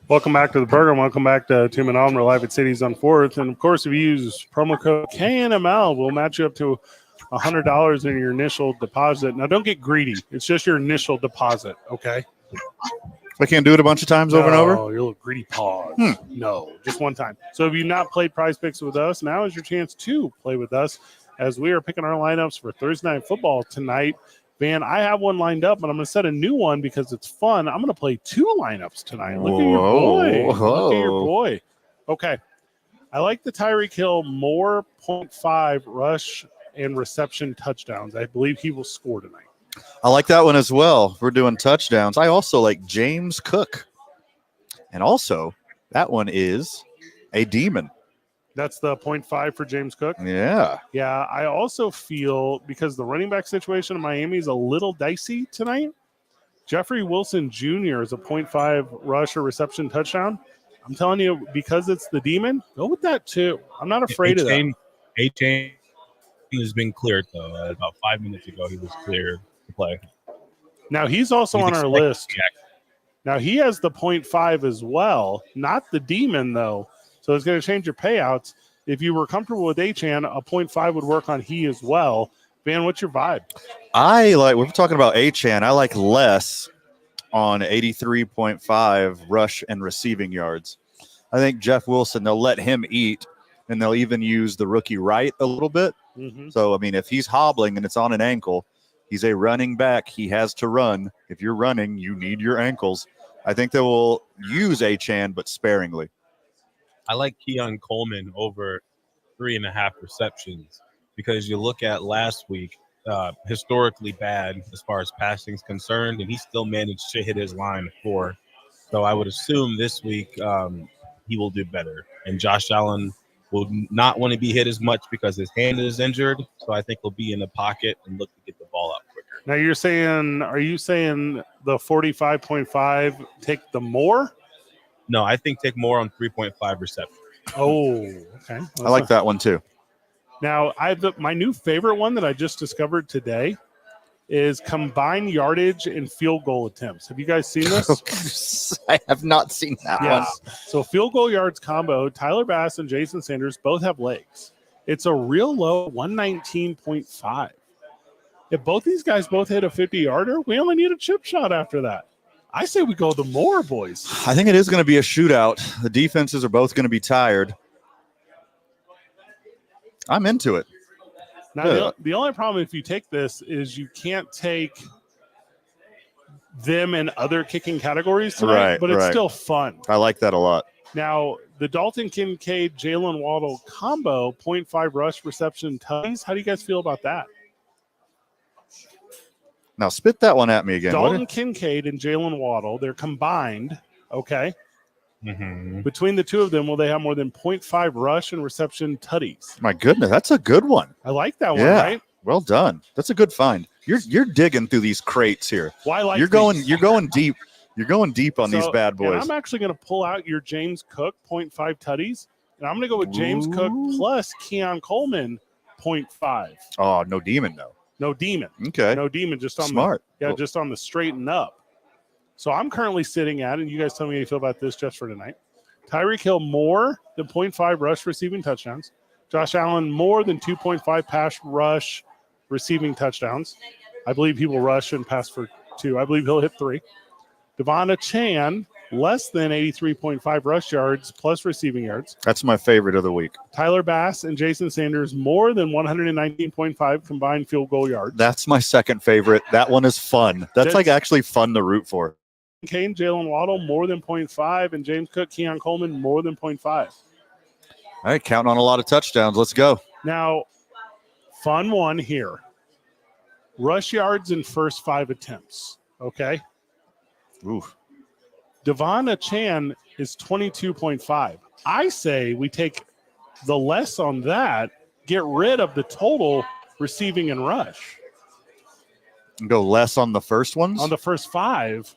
Speaker 2: Welcome back to the program. Welcome back to Tim and Allen. We're live at Sadie's on 4th. And, of course, if you use promo code KNML, we'll match you up to $100 in your initial deposit. Now, don't get greedy. It's just your initial deposit, okay?
Speaker 3: I can't do it a bunch of times over and over?
Speaker 2: Oh, your little greedy paws. No, just one time. So if you've not played Prize Picks with us, now is your chance to play with us as we are picking our lineups for Thursday Night Football tonight. Van, I have one lined up, but I'm going to set a new one because it's fun. I'm going to play 2 lineups tonight. Look at your boy. Look at your boy. Okay. I like the Tyreek Hill more 0.5 rush and reception touchdowns. I believe he will score tonight.
Speaker 3: I like that one as well. We're doing touchdowns. I also like James Cook. And also, that one is a demon.
Speaker 2: That's the 0.5 for James Cook.
Speaker 3: Yeah.
Speaker 2: Yeah, I also feel because the running back situation in Miami is a little dicey tonight, Jeffrey Wilson Jr. is a 0.5 rush or reception touchdown. I'm telling you, because it's the demon, go with that too. I'm not afraid of that.
Speaker 4: A-Chain has been cleared, though. About 5 minutes ago, he was cleared to play.
Speaker 2: Now, he's also on our list. Now, he has the 0.5 as well, not the demon, though. So it's going to change your payouts. If you were comfortable with A-Chan, a 0.5 would work on he as well. Van, what's your vibe?
Speaker 3: We're talking about A-Chan. I like less on 83.5 rush and receiving yards. I think Jeff Wilson, they'll let him eat, and they'll even use the rookie right a little bit.
Speaker 2: Mm-hmm.
Speaker 3: So, I mean, if he's hobbling and it's on an ankle, he's a running back. He has to run. If you're running, you need your ankles. I think they will use A-Chan, but sparingly.
Speaker 4: I like Keon Coleman over 3.5 receptions because you look at last week, historically bad as far as passing is concerned, and he still managed to hit his line 4. So I would assume this week he will do better. And Josh Allen will not want to be hit as much because his hand is injured. So I think he'll be in the pocket and look to get the ball out quicker.
Speaker 2: Now are you saying the 45.5 take the more?
Speaker 4: No, I think take more on 3.5 receptions.
Speaker 2: Oh, okay.
Speaker 3: I like that one too.
Speaker 2: Now, my new favorite one that I just discovered today is combined yardage and field goal attempts. Have you guys seen this?
Speaker 3: I have not seen that one.
Speaker 2: So field goal yards combo, Tyler Bass and Jason Sanders both have legs. It's a real low 119.5. If both these guys both hit a 50-yarder, we only need a chip shot after that. I say we go the more, boys.
Speaker 3: I think it is going to be a shootout. The defenses are both going to be tired. I'm into it.
Speaker 2: Now, the only problem if you take this is you can't take them in other kicking categories tonight, but it's still fun.
Speaker 3: I like that a lot.
Speaker 2: Now, the Dalton Kincaid, Jalen Waddle combo, 0.5 rush reception ties. How do you guys feel about that?
Speaker 3: Now, spit that one at me again.
Speaker 2: Dalton Kincaid and Jalen Waddle, they're combined, okay?
Speaker 4: Mm-hmm.
Speaker 2: Between the two of them, will they have more than 0.5 rush and reception tutties?
Speaker 3: My goodness, that's a good one.
Speaker 2: I like that one, right?
Speaker 3: Well done. That's a good find. You're digging through these crates here.
Speaker 2: Well, I like
Speaker 3: you're going deep. You're going deep on these bad boys.
Speaker 2: And I'm actually going to pull out your James Cook 0.5 tutties, and I'm going to go with James Cook plus Keon Coleman 0.5.
Speaker 3: Oh, no demon though.
Speaker 2: No demon.
Speaker 3: Okay.
Speaker 2: No demon, just on
Speaker 3: smart.
Speaker 2: Just on the straight and up. So I'm currently sitting at, and you guys tell me how you feel about this just for tonight. Tyreek Hill more than 0.5 rush receiving touchdowns. Josh Allen more than 2.5 pass rush receiving touchdowns. I believe he will rush and pass for 2. I believe he'll hit 3. Devon Chan less than 83.5 rush yards plus receiving yards.
Speaker 3: That's my favorite of the week.
Speaker 2: Tyler Bass and Jason Sanders more than 119.5 combined field goal yards.
Speaker 3: That's my second favorite. That one is fun. That's like actually fun to root for.
Speaker 2: Kane, Jalen Waddle more than 0.5, and James Cook, Keon Coleman more than 0.5.
Speaker 3: All right, counting on a lot of touchdowns. Let's go.
Speaker 2: Now, fun one here. Rush yards in first 5 attempts, okay?
Speaker 3: Oof.
Speaker 2: Devon Chan is 22.5. I say we take the less on that, get rid of the total receiving and rush.
Speaker 3: And go less on the first ones?
Speaker 2: On the first 5,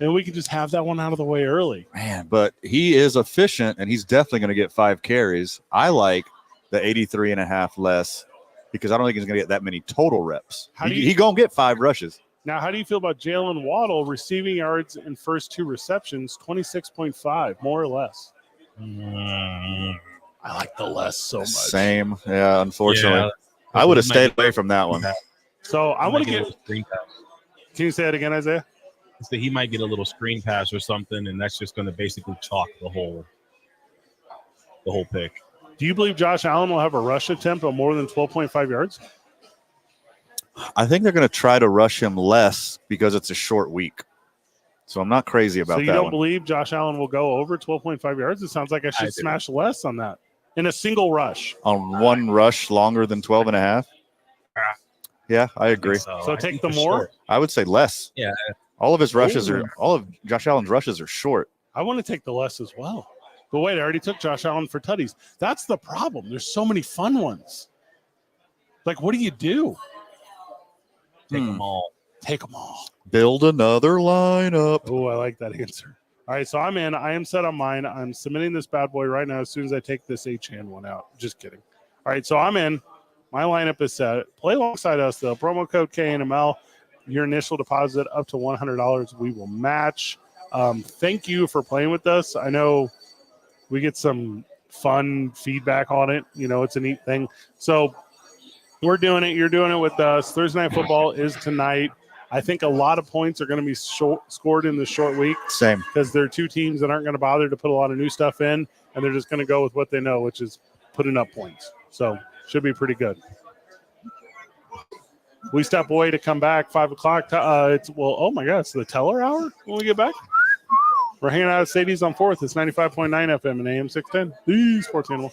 Speaker 2: and we can just have that one out of the way early.
Speaker 3: Man, but he is efficient, and he's definitely going to get 5 carries. I like the 83.5 less because I don't think he's going to get that many total reps. He going to get 5 rushes.
Speaker 2: Now, how do you feel about Jalen Waddle receiving yards in first 2 receptions, 26.5, more or less? I like the less so much.
Speaker 3: Same. Yeah, unfortunately.
Speaker 4: Yeah.
Speaker 3: I would have stayed away from that one.
Speaker 2: So I want to get.
Speaker 4: Screen pass.
Speaker 2: Can you say it again, Isaiah?
Speaker 4: So he might get a little screen pass or something, and that's just going to basically chalk the whole pick.
Speaker 2: Do you believe Josh Allen will have a rush attempt of more than 12.5 yards?
Speaker 3: I think they're going to try to rush him less because it's a short week. So I'm not crazy about that.
Speaker 2: So you don't believe Josh Allen will go over 12.5 yards? It sounds like I should smash less on that in a single rush.
Speaker 3: On one rush longer than 12 and a half? Yeah, I agree.
Speaker 2: So take the more?
Speaker 4: Short.
Speaker 3: I would say less.
Speaker 4: Yeah.
Speaker 3: All of Josh Allen's rushes are short.
Speaker 2: I want to take the less as well. But wait, I already took Josh Allen for tutties. That's the problem. There's so many fun ones. Like, what do you do?
Speaker 4: Take them all.
Speaker 2: Take them all.
Speaker 3: Build another lineup.
Speaker 2: Oh, I like that answer. All right, so I'm in. I am set on mine. I'm submitting this bad boy right now as soon as I take this H-hand one out. Just kidding. All right, so I'm in. My lineup is set. Play alongside us, though. Promo code KNML. Your initial deposit up to $100. We will match. Thank you for playing with us. I know we get some fun feedback on it. You know, it's a neat thing. So we're doing it. You're doing it with us. Thursday Night Football is tonight. I think a lot of points are going to be scored in the short week.
Speaker 3: Same.
Speaker 2: Because there are 2 teams that aren't going to bother to put a lot of new stuff in, and they're just going to go with what they know, which is putting up points. So should be pretty good. We step away to come back 5 o'clock. Oh my God, it's the teller hour when we get back. We're hanging out at Sadie's on 4th. It's 95.9 FM and AM 610. The Sports Animal.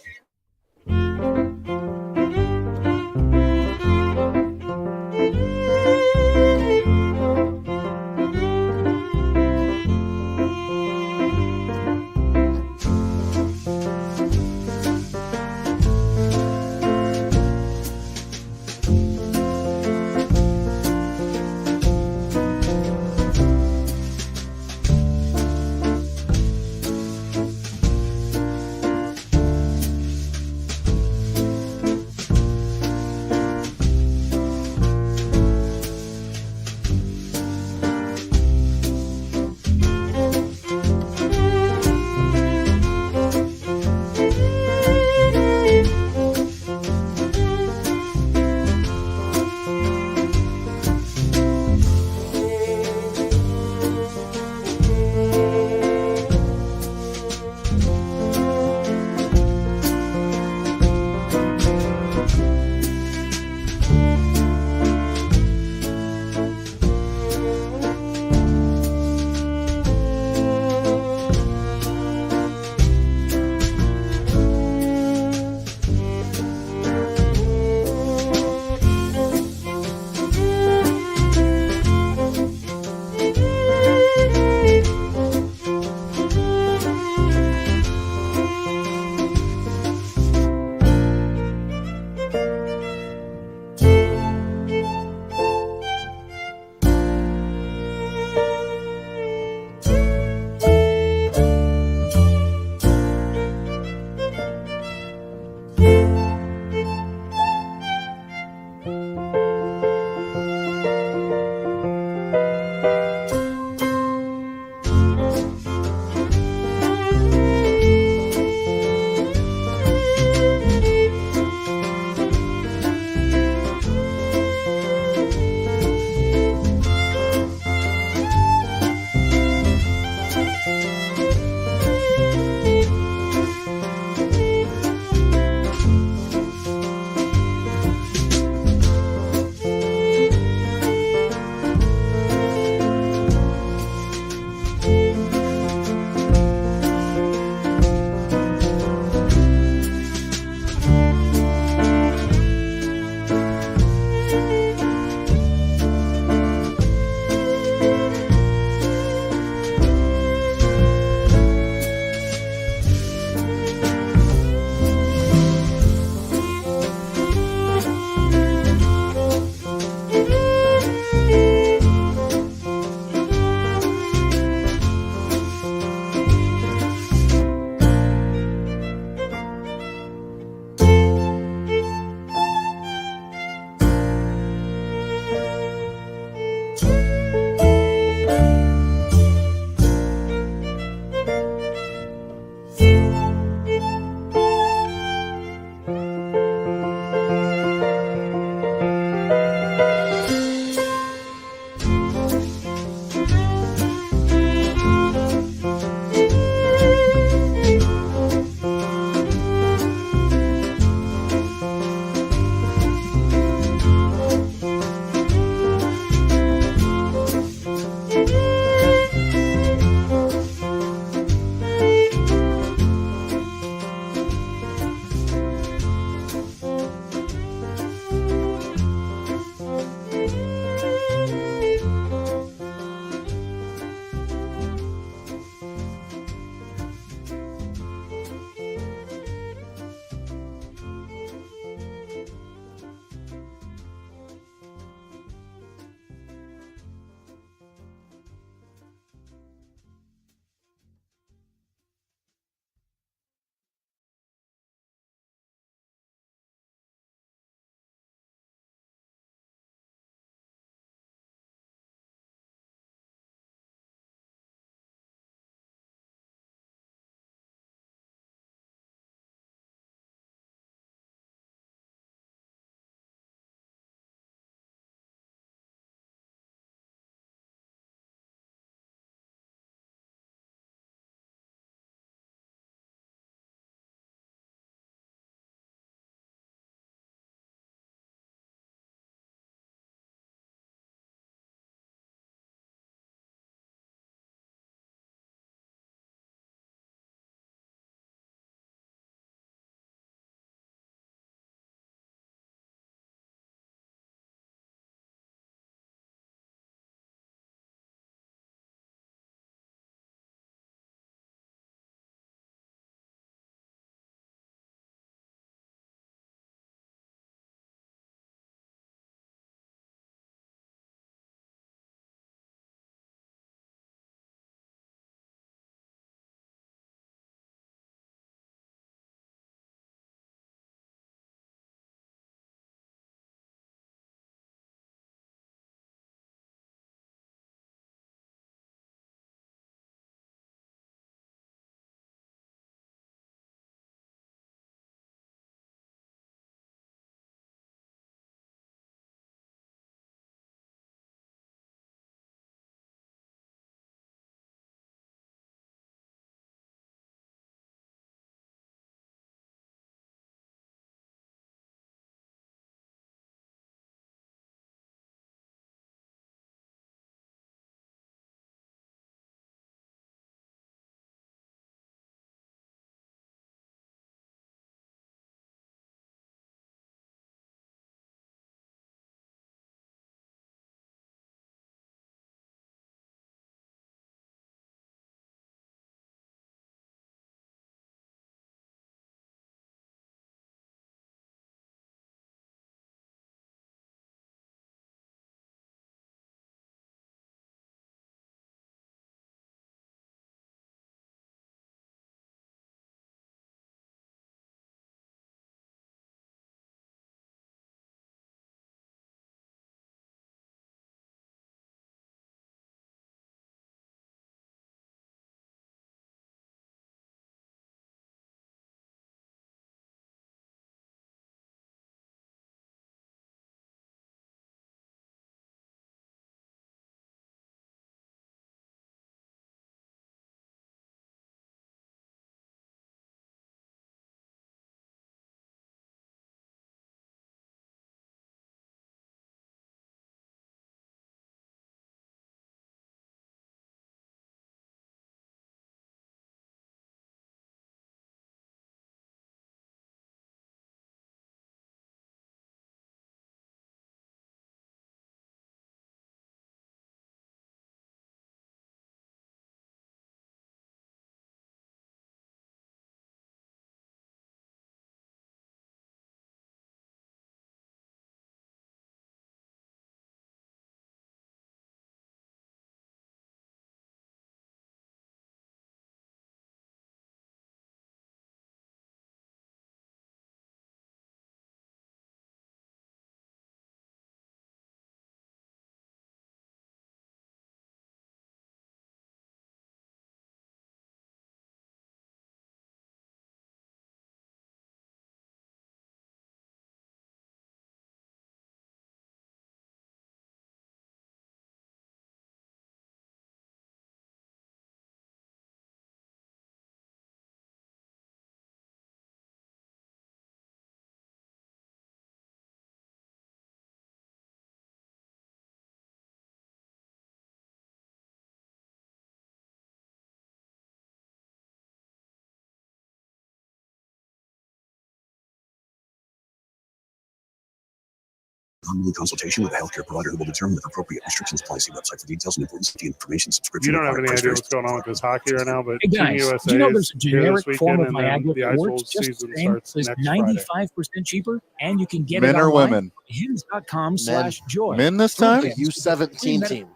Speaker 1: Online consultation with a healthcare provider who will determine if appropriate restrictions apply. See website for details and important safety information. Subscription.
Speaker 2: You don't have
Speaker 1: required.
Speaker 2: any
Speaker 1: Price
Speaker 2: idea
Speaker 1: varies.
Speaker 2: what's going on with this hockey right now, but
Speaker 6: Hey
Speaker 2: Team
Speaker 6: guys,
Speaker 2: USA
Speaker 6: do you know
Speaker 2: is
Speaker 6: there's a
Speaker 2: here
Speaker 6: generic
Speaker 2: this
Speaker 6: form
Speaker 2: weekend,
Speaker 6: of
Speaker 2: and then
Speaker 6: Viagra
Speaker 2: the
Speaker 6: that
Speaker 2: Ice
Speaker 6: works
Speaker 2: Wolves
Speaker 6: just the
Speaker 2: season
Speaker 6: same?
Speaker 2: starts
Speaker 6: It's
Speaker 2: next Friday.
Speaker 6: 95% cheaper, and you can get
Speaker 3: Men
Speaker 6: it
Speaker 3: or
Speaker 6: online.
Speaker 3: women?
Speaker 6: Hims.com/joy.
Speaker 3: Men this time?
Speaker 6: The
Speaker 7: U17 team.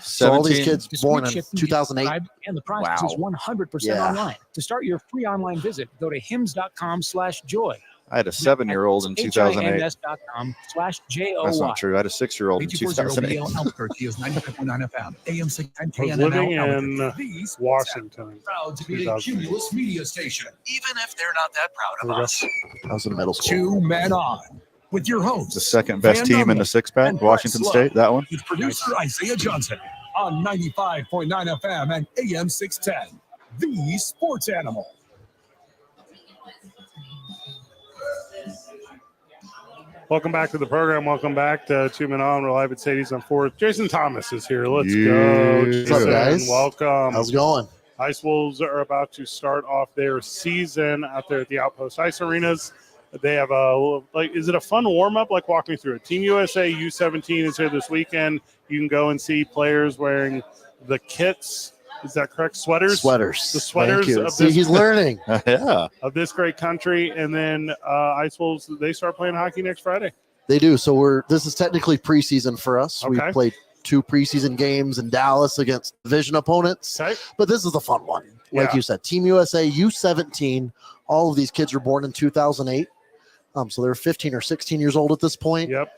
Speaker 7: So all these
Speaker 3: 17.
Speaker 7: kids born in 2008.
Speaker 6: And the process is 100%
Speaker 7: Yeah.
Speaker 6: online. To start your free online visit, go to hims.com/joy.
Speaker 3: I had a 7-year-old in 2008.
Speaker 6: HIMS.com/JOY.
Speaker 3: That's not true. I had a 6-year-old in 2008.
Speaker 1: Albuquerque is 95.9 FM. AM 610
Speaker 2: I was living in Washington.
Speaker 1: Proud to be a Cumulus media station, even if they're not that proud of
Speaker 2: There we go.
Speaker 1: us.
Speaker 7: I was in middle school.
Speaker 1: 2 Men On with your host,
Speaker 3: The second best
Speaker 1: Van
Speaker 3: team in
Speaker 1: Dunham
Speaker 3: the six-pack,
Speaker 1: and
Speaker 3: Washington
Speaker 1: Brett
Speaker 3: State. That one.
Speaker 1: with producer Isaiah Johnson on 95.9 FM and AM 610. The Sports Animal.
Speaker 2: Welcome back to the program. Welcome back to 2 Men On. We're live at Sadie's on 4th. Jason Thomas is here. Let's
Speaker 3: Yeah.
Speaker 2: go.
Speaker 3: What's
Speaker 7: up,
Speaker 2: Jason,
Speaker 7: guys?
Speaker 2: welcome.
Speaker 7: How's it going?
Speaker 2: Ice Wolves are about to start off their season out there at the Outpost Ice Arenas. They have is it a fun warm-up? Like, walk me through it. Team USA U17 is here this weekend. You can go and see players wearing the kits. Is that correct? Sweaters?
Speaker 7: Sweaters.
Speaker 2: The sweaters
Speaker 7: Thank you.
Speaker 2: of
Speaker 7: See,
Speaker 2: this-
Speaker 7: he's learning.
Speaker 3: Yeah.
Speaker 2: Of this great country. And then Ice Wolves, they start playing hockey next Friday.
Speaker 7: They do. So this is technically preseason for us. We
Speaker 2: Okay.
Speaker 7: played 2 preseason games in Dallas against division opponents.
Speaker 2: Okay.
Speaker 7: But this is a fun one. Like
Speaker 2: Yeah.
Speaker 7: you said, Team USA U17. All of these kids were born in 2008. So they're 15 or 16 years old at this point.
Speaker 2: Yep.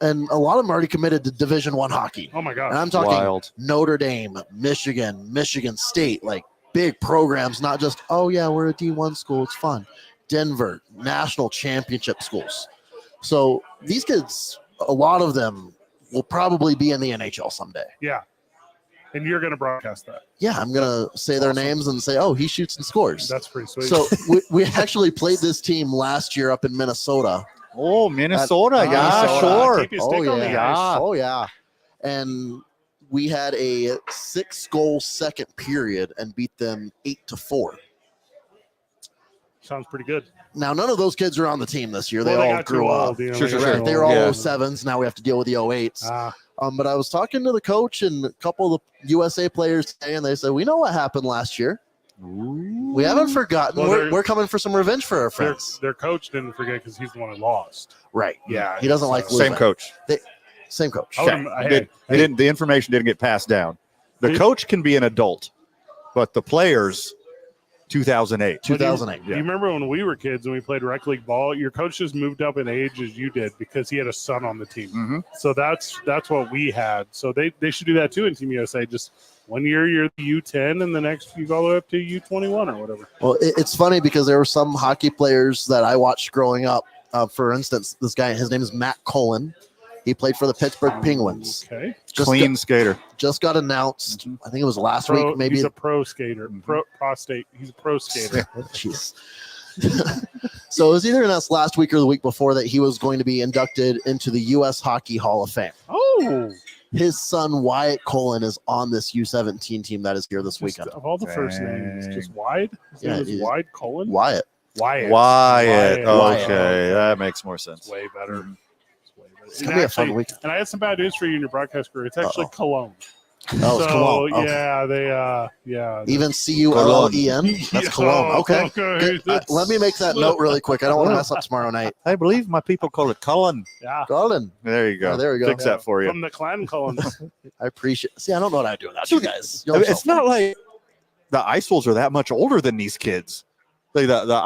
Speaker 7: And a lot of them already committed to Division I hockey.
Speaker 2: Oh, my
Speaker 7: And
Speaker 2: gosh.
Speaker 7: I'm talking
Speaker 3: Wild.
Speaker 7: Notre Dame, Michigan, Michigan State, like big programs, not just, oh, yeah, we're a D1 school. It's fun. Denver, national championship schools. So these kids, a lot of them will probably be in the NHL someday.
Speaker 2: Yeah. And you're going to broadcast that.
Speaker 7: Yeah, I'm going to say their names and say, oh, he shoots and scores.
Speaker 2: That's pretty sweet.
Speaker 7: So we actually played this team last year up in Minnesota.
Speaker 3: Oh, Minnesota. Yeah,
Speaker 7: Minnesota.
Speaker 3: sure.
Speaker 2: Keep your stick on the
Speaker 7: yeah.
Speaker 2: ice.
Speaker 7: Oh, yeah. And we had a 6-goal second period and beat them 8-4.
Speaker 2: Sounds pretty good.
Speaker 7: Now, none of those kids are on the team this year. They
Speaker 2: Well,
Speaker 7: all
Speaker 2: got
Speaker 7: grew
Speaker 2: too
Speaker 7: up.
Speaker 2: old, you know,
Speaker 3: Sure,
Speaker 2: they
Speaker 3: sure,
Speaker 2: got
Speaker 3: sure.
Speaker 2: too
Speaker 7: Right, they were
Speaker 2: old.
Speaker 7: all
Speaker 3: Yeah.
Speaker 7: 07s. Now we have to deal with the 08s.
Speaker 2: Ah,
Speaker 7: But I was talking to the coach and a couple of the USA players today, and they said, we know what happened last year. We haven't forgotten.
Speaker 2: Well,
Speaker 7: We're coming for some revenge for our
Speaker 2: their,
Speaker 7: friends.
Speaker 2: their coach didn't forget because he's the one who lost.
Speaker 7: Right.
Speaker 2: Yeah.
Speaker 7: He doesn't like
Speaker 2: so-
Speaker 7: losing.
Speaker 3: Same coach.
Speaker 7: Same coach.
Speaker 2: I would-
Speaker 3: Okay.
Speaker 2: hey,
Speaker 3: They didn't, the information didn't get passed down. The
Speaker 2: Did-
Speaker 3: coach can be an adult, but the players, 2008.
Speaker 7: 2008.
Speaker 2: Do you remember when we were kids and we played rec league ball? Your coach just moved up in age as you did because he had a son on the team.
Speaker 3: Mm-hmm.
Speaker 2: So that's what we had. So they should do that too in Team USA. Just 1 year you're the U10, and the next you go all the way up to U21 or whatever.
Speaker 7: Well, it's funny because there were some hockey players that I watched growing up. For instance, this guy, his name is Matt Cullen. He played for the Pittsburgh Penguins.
Speaker 2: Okay.
Speaker 3: Clean skater.
Speaker 7: Just got announced. I think it was last week. Maybe.
Speaker 2: He's a pro skater.
Speaker 3: Mhm.
Speaker 2: He's a pro skater.
Speaker 7: Jeez. So it was either announced last week or the week before that he was going to be inducted into the U.S. Hockey Hall of Fame.
Speaker 2: Oh,
Speaker 7: His son Wyatt Cullen is on this U17 team that is here this
Speaker 2: just
Speaker 7: weekend.
Speaker 2: of all the first names,
Speaker 3: Dang.
Speaker 2: just Wide. His
Speaker 7: Yeah,
Speaker 2: name is
Speaker 7: he's-
Speaker 2: Wide Colon.
Speaker 7: Wyatt.
Speaker 2: Wyatt.
Speaker 3: Wyatt.
Speaker 7: Wyatt.
Speaker 3: Okay, that makes more sense.
Speaker 2: It's way better. It's way better.
Speaker 7: It's gonna be a fun weekend.
Speaker 2: And I had some bad news for you in your broadcast career. It's actually
Speaker 7: Uh-oh.
Speaker 2: Cologne.
Speaker 7: Oh, it's Cologne. Okay.
Speaker 2: Yeah, they
Speaker 7: Even Cullen. That's Cologne. Okay. Good. Let me make that note really quick. I don't want to mess up tomorrow night.
Speaker 3: I believe my people call it Cullen.
Speaker 2: Yeah,
Speaker 7: Cullen.
Speaker 3: There you go.
Speaker 7: Oh, there we go.
Speaker 3: Fix that for you.
Speaker 2: from the clan Cullen.
Speaker 7: I appreciate. See, I don't know what I do without you guys.
Speaker 3: I mean, it's not like the Ice Wolves are that much older than these kids. Like the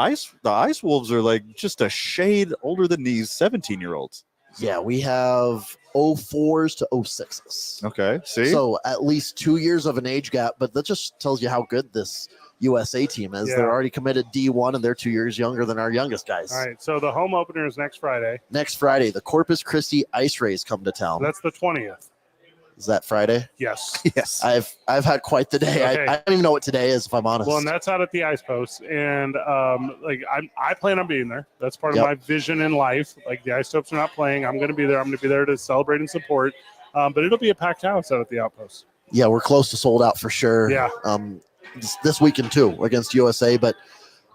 Speaker 3: Ice Wolves are like just a shade older than these 17-year-olds.
Speaker 7: Yeah, we have 04s to 06s.
Speaker 3: Okay, see,
Speaker 7: So at least 2 years of an age gap, but that just tells you how good this USA team is.
Speaker 2: Yeah.
Speaker 7: They're already committed D1 and they're 2 years younger than our youngest guys.
Speaker 2: All right, so the home opener is next Friday.
Speaker 7: Next Friday, the Corpus Christi Ice Rays come to town.
Speaker 2: That's the 20th.
Speaker 7: Is that Friday?
Speaker 2: Yes.
Speaker 3: yes,
Speaker 7: I've had quite the day.
Speaker 2: Okay.
Speaker 7: I don't even know what today is, if I'm honest.
Speaker 2: Well, and that's out at the Ice Post, and I plan on being there. That's part
Speaker 7: Yep.
Speaker 2: of my vision in life. Like the Ice Topes are not playing, I'm going to be there. I'm going to be there to celebrate and support. But it'll be a packed house out at the Outpost.
Speaker 7: Yeah, we're close to sold out for sure.
Speaker 2: Yeah.
Speaker 7: This weekend too against USA, but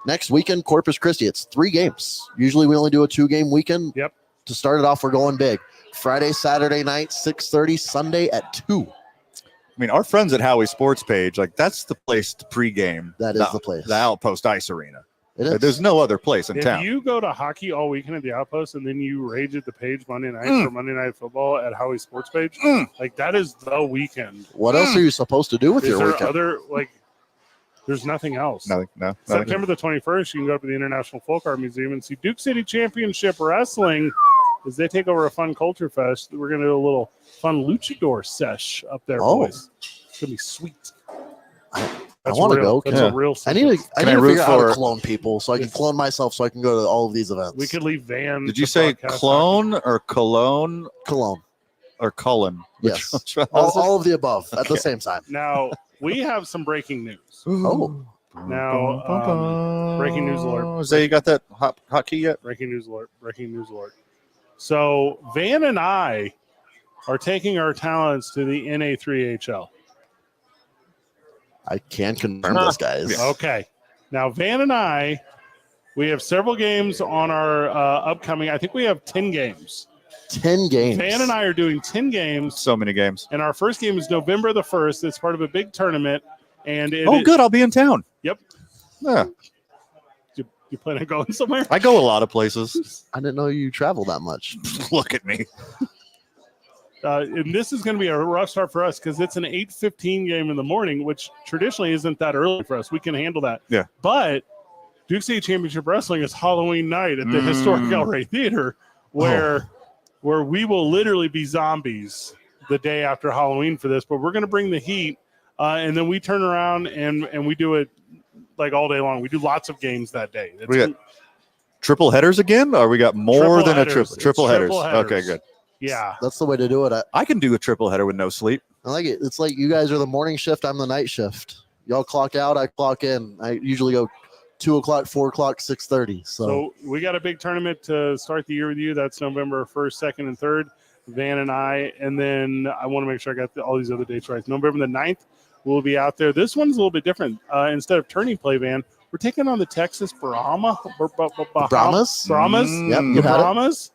Speaker 7: next weekend Corpus Christi. It's 3 games. Usually we only do a 2-game weekend.
Speaker 2: Yep.
Speaker 7: To start it off, we're going big. Friday, Saturday night, 6:30, Sunday at 2.
Speaker 3: I mean, our friends at Howie Sports Page, like that's the place to pregame.
Speaker 7: That is the place.
Speaker 3: The Outpost Ice Arena.
Speaker 7: It is.
Speaker 3: There's no other place in
Speaker 2: If
Speaker 3: town.
Speaker 2: you go to hockey all weekend at the Outpost and then you rage at the page Monday night for Monday Night Football at Howie Sports Page, like that is the weekend.
Speaker 7: What else are you supposed to do with
Speaker 2: Is
Speaker 7: your
Speaker 2: there
Speaker 7: weekend?
Speaker 2: other like? There's nothing else.
Speaker 3: Nothing. No.
Speaker 2: September the 21st, you can go up to the International Folk Art Museum and see Duke City Championship Wrestling as they take over a fun culture fest. We're going to do a little fun luchador sesh up there, boys. It's going to be sweet.
Speaker 7: I want to go.
Speaker 2: That's a real
Speaker 7: I need to
Speaker 3: I root
Speaker 7: figure out how to
Speaker 3: for-
Speaker 7: clone people so I can clone myself so I can go to all of these events.
Speaker 2: We could leave Van.
Speaker 3: Did
Speaker 2: to
Speaker 3: you say
Speaker 2: broadcast
Speaker 3: clone or cologne
Speaker 7: Cologne.
Speaker 3: or Cullen?
Speaker 7: Yes.
Speaker 3: Which one
Speaker 7: All,
Speaker 3: was it?
Speaker 7: all of the above at the
Speaker 3: Okay.
Speaker 7: same time.
Speaker 2: Now, we have some breaking news.
Speaker 7: Oh.
Speaker 2: Now, breaking news alert.
Speaker 3: Zay, you got that hotkey yet?
Speaker 2: Breaking news alert. Breaking news alert. So, Van and I are taking our talents to the NA3HL.
Speaker 7: I can confirm this, guys.
Speaker 2: Okay. Now, Van and I, we have several games on our upcoming. I think we have 10 games.
Speaker 7: 10 games.
Speaker 2: Van and I are doing 10 games.
Speaker 3: So many games.
Speaker 2: And our first game is November the 1st. It's part of a big tournament. And
Speaker 3: Good. I'll be in town.
Speaker 2: Yep.
Speaker 3: Yeah.
Speaker 2: You plan on going somewhere?
Speaker 3: I go a lot of places.
Speaker 7: I didn't know you travel that much.
Speaker 3: Look at me.
Speaker 2: And this is going to be a rough start for us because it's an 8:15 game in the morning, which traditionally isn't that early for us. We can handle that.
Speaker 3: Yeah.
Speaker 2: But Duke City Championship Wrestling is Halloween night at the historic El Rey Theater, where we will literally be zombies the day after Halloween for this. But we're going to bring the heat, and then we turn around and we do it like all day long. We do lots of games that day.
Speaker 3: We got triple headers again, or we got more
Speaker 2: Triple
Speaker 3: than
Speaker 2: headers.
Speaker 3: a
Speaker 2: It's
Speaker 3: triple headers?
Speaker 2: triple headers.
Speaker 3: Okay, good.
Speaker 2: Yeah.
Speaker 7: That's the way to do it.
Speaker 3: I can do a triple header with no sleep.
Speaker 7: I like it. It's like you guys are the morning shift. I'm the night shift. Y'all clock out. I clock in. I usually go 2 o'clock, 4 o'clock, 6:30.
Speaker 2: So we got a big tournament to start the year with you. That's November 1st, 2nd, and 3rd. Van and I. And then I want to make sure I got all these other dates right. November the 9th, we'll be out there. This one's a little bit different. Instead of turning play, Van, we're taking on the Texas Brahmas.
Speaker 7: Brahmas?
Speaker 2: Brahmas?
Speaker 7: Yep,
Speaker 2: The
Speaker 7: you had it.
Speaker 2: Brahmas.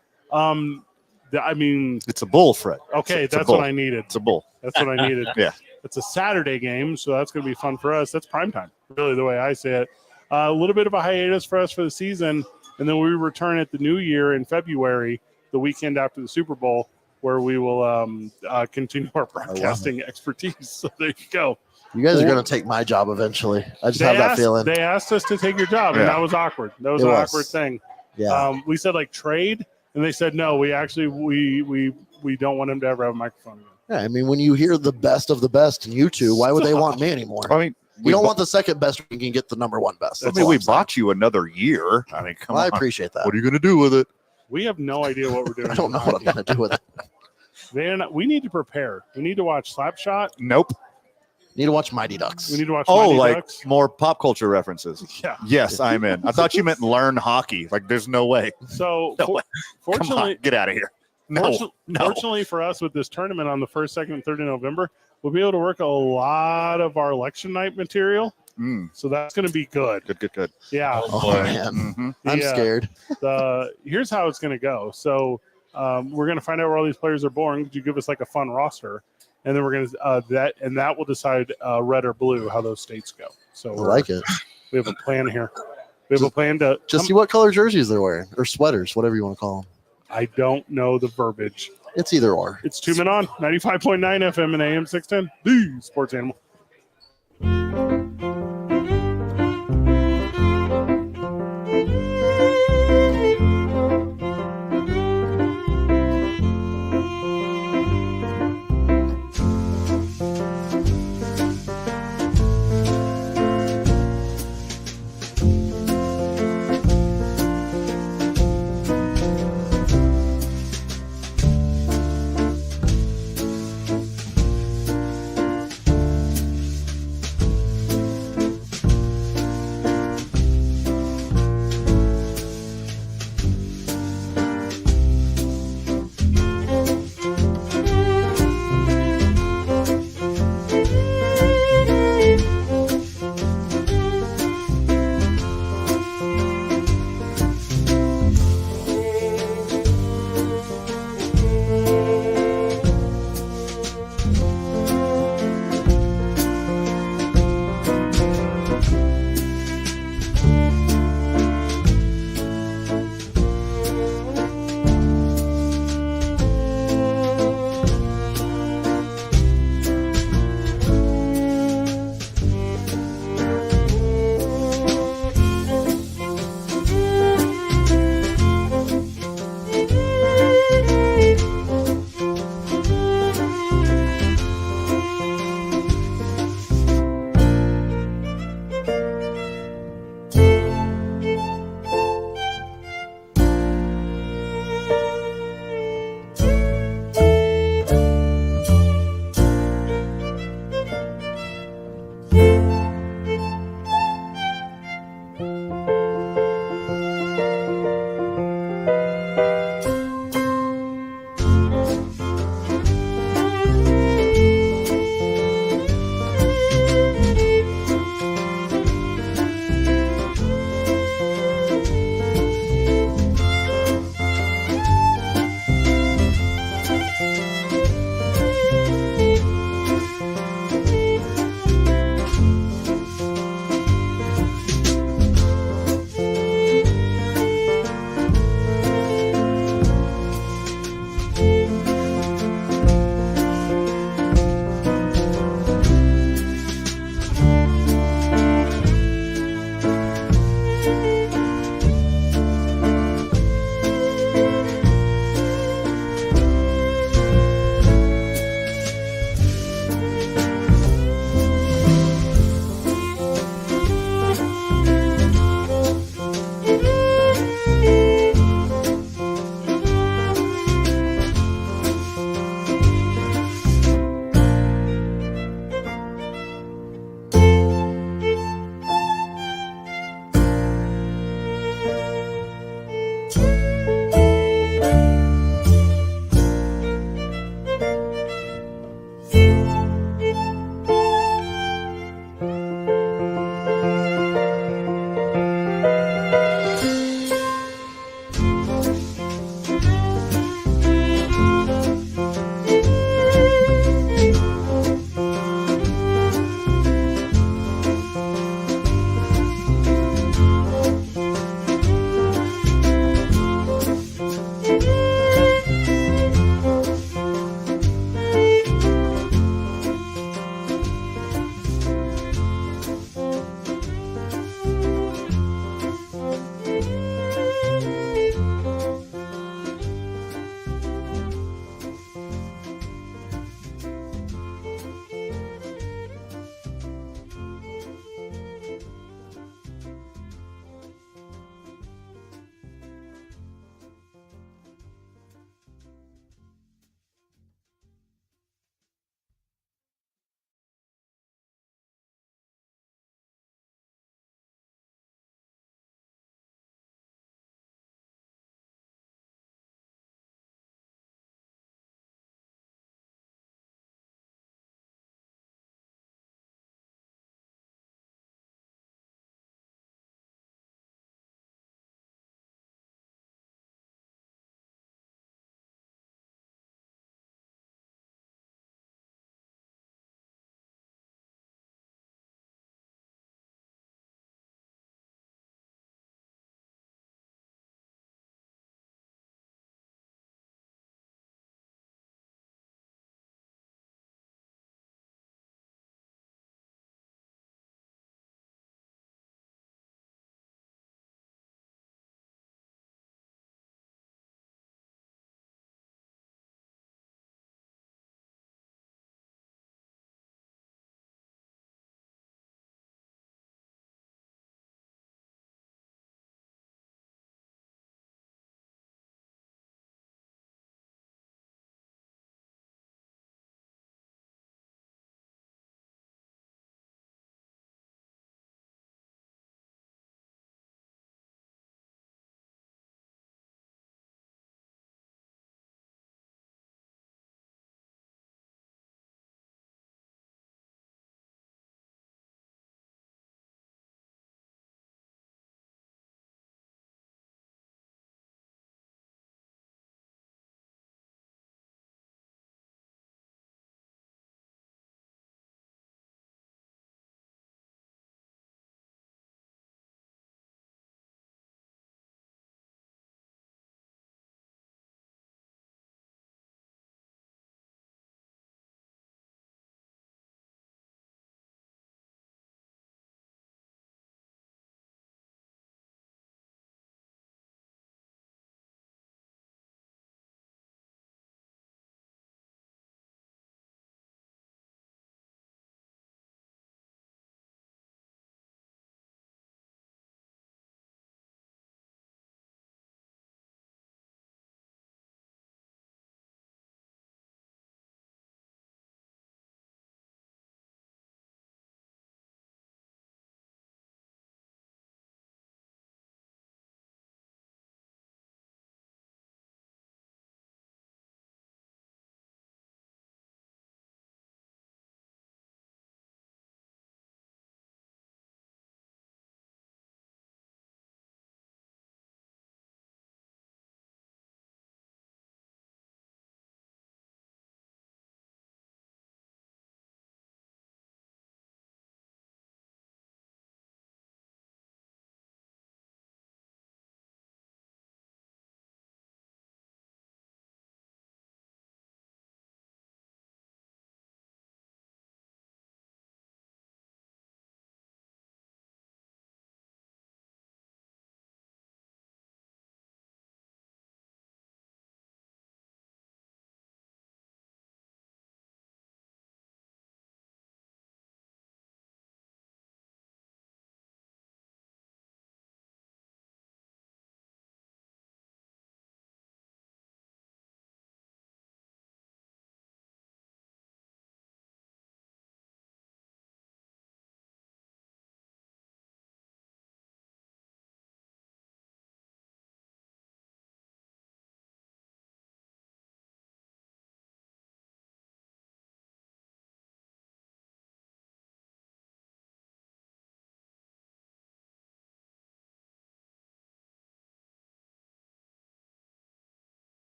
Speaker 2: I mean,
Speaker 3: It's a bull, Fred.
Speaker 2: okay,
Speaker 3: It's a
Speaker 2: that's
Speaker 3: bull.
Speaker 2: what I needed.
Speaker 3: It's a bull.
Speaker 2: That's what I needed.
Speaker 3: Yeah.
Speaker 2: It's a Saturday game, so that's going to be fun for us. That's prime time, really, the way I say it. A little bit of a hiatus for us for the season, and then we return at the new year in February, the weekend after the Super Bowl, where we will continue our broadcasting expertise. So there you go.
Speaker 7: You guys are going to take my job eventually. I just have that feeling.
Speaker 2: They asked us to take your job, and
Speaker 3: Yeah.
Speaker 2: that was awkward. That was
Speaker 7: It
Speaker 2: an
Speaker 7: was.
Speaker 2: awkward thing.
Speaker 7: Yeah.
Speaker 2: We said like trade, and they said no. We actually we don't want him to ever have a microphone again.
Speaker 7: Yeah. I mean, when you hear the best of the best in you two, why would they want me anymore?
Speaker 3: I mean,
Speaker 7: You don't want the second best when you can get the number one best.
Speaker 3: I
Speaker 7: That's
Speaker 3: mean,
Speaker 7: all
Speaker 3: we
Speaker 7: I'm saying.
Speaker 3: bought you another year. I mean, come
Speaker 7: Well, I
Speaker 3: on.
Speaker 7: appreciate that.
Speaker 3: What are you going to do with it?
Speaker 2: We have no idea what we're doing.
Speaker 7: I don't know what I'm going to do with it.
Speaker 2: We need to prepare. We need to watch Slapshot.
Speaker 3: Nope.
Speaker 7: Need to watch Mighty Ducks.
Speaker 2: We need to watch
Speaker 3: Oh,
Speaker 2: Mighty
Speaker 3: like
Speaker 2: Ducks.
Speaker 3: more pop culture references.
Speaker 2: Yeah.
Speaker 3: Yes, I'm in. I thought you meant learn hockey. Like, there's no way.
Speaker 2: So
Speaker 3: No way. Come
Speaker 2: fortunately,
Speaker 3: on, get out of here. No,
Speaker 2: fortunately for us with this tournament on the 1st, 2nd, and 3rd of November, we'll be able to work a lot of our election night material. So that's going to be good.
Speaker 3: Good.
Speaker 2: Yeah.
Speaker 7: Oh, man.
Speaker 3: Mhm.
Speaker 7: I'm
Speaker 2: Yeah.
Speaker 7: scared.
Speaker 2: Here's how it's going to go. So we're going to find out where all these players are born. Could you give us like a fun roster? And then we're going to that will decide red or blue how those states go. So
Speaker 7: I like it.
Speaker 2: we have a plan here. We have a plan to
Speaker 7: Just see what color jerseys they're wearing or sweaters, whatever you want to call them.
Speaker 2: I don't know the verbiage.
Speaker 7: It's either or.
Speaker 2: It's 2 Men On 95.9 FM and AM 610. The Sports Animal.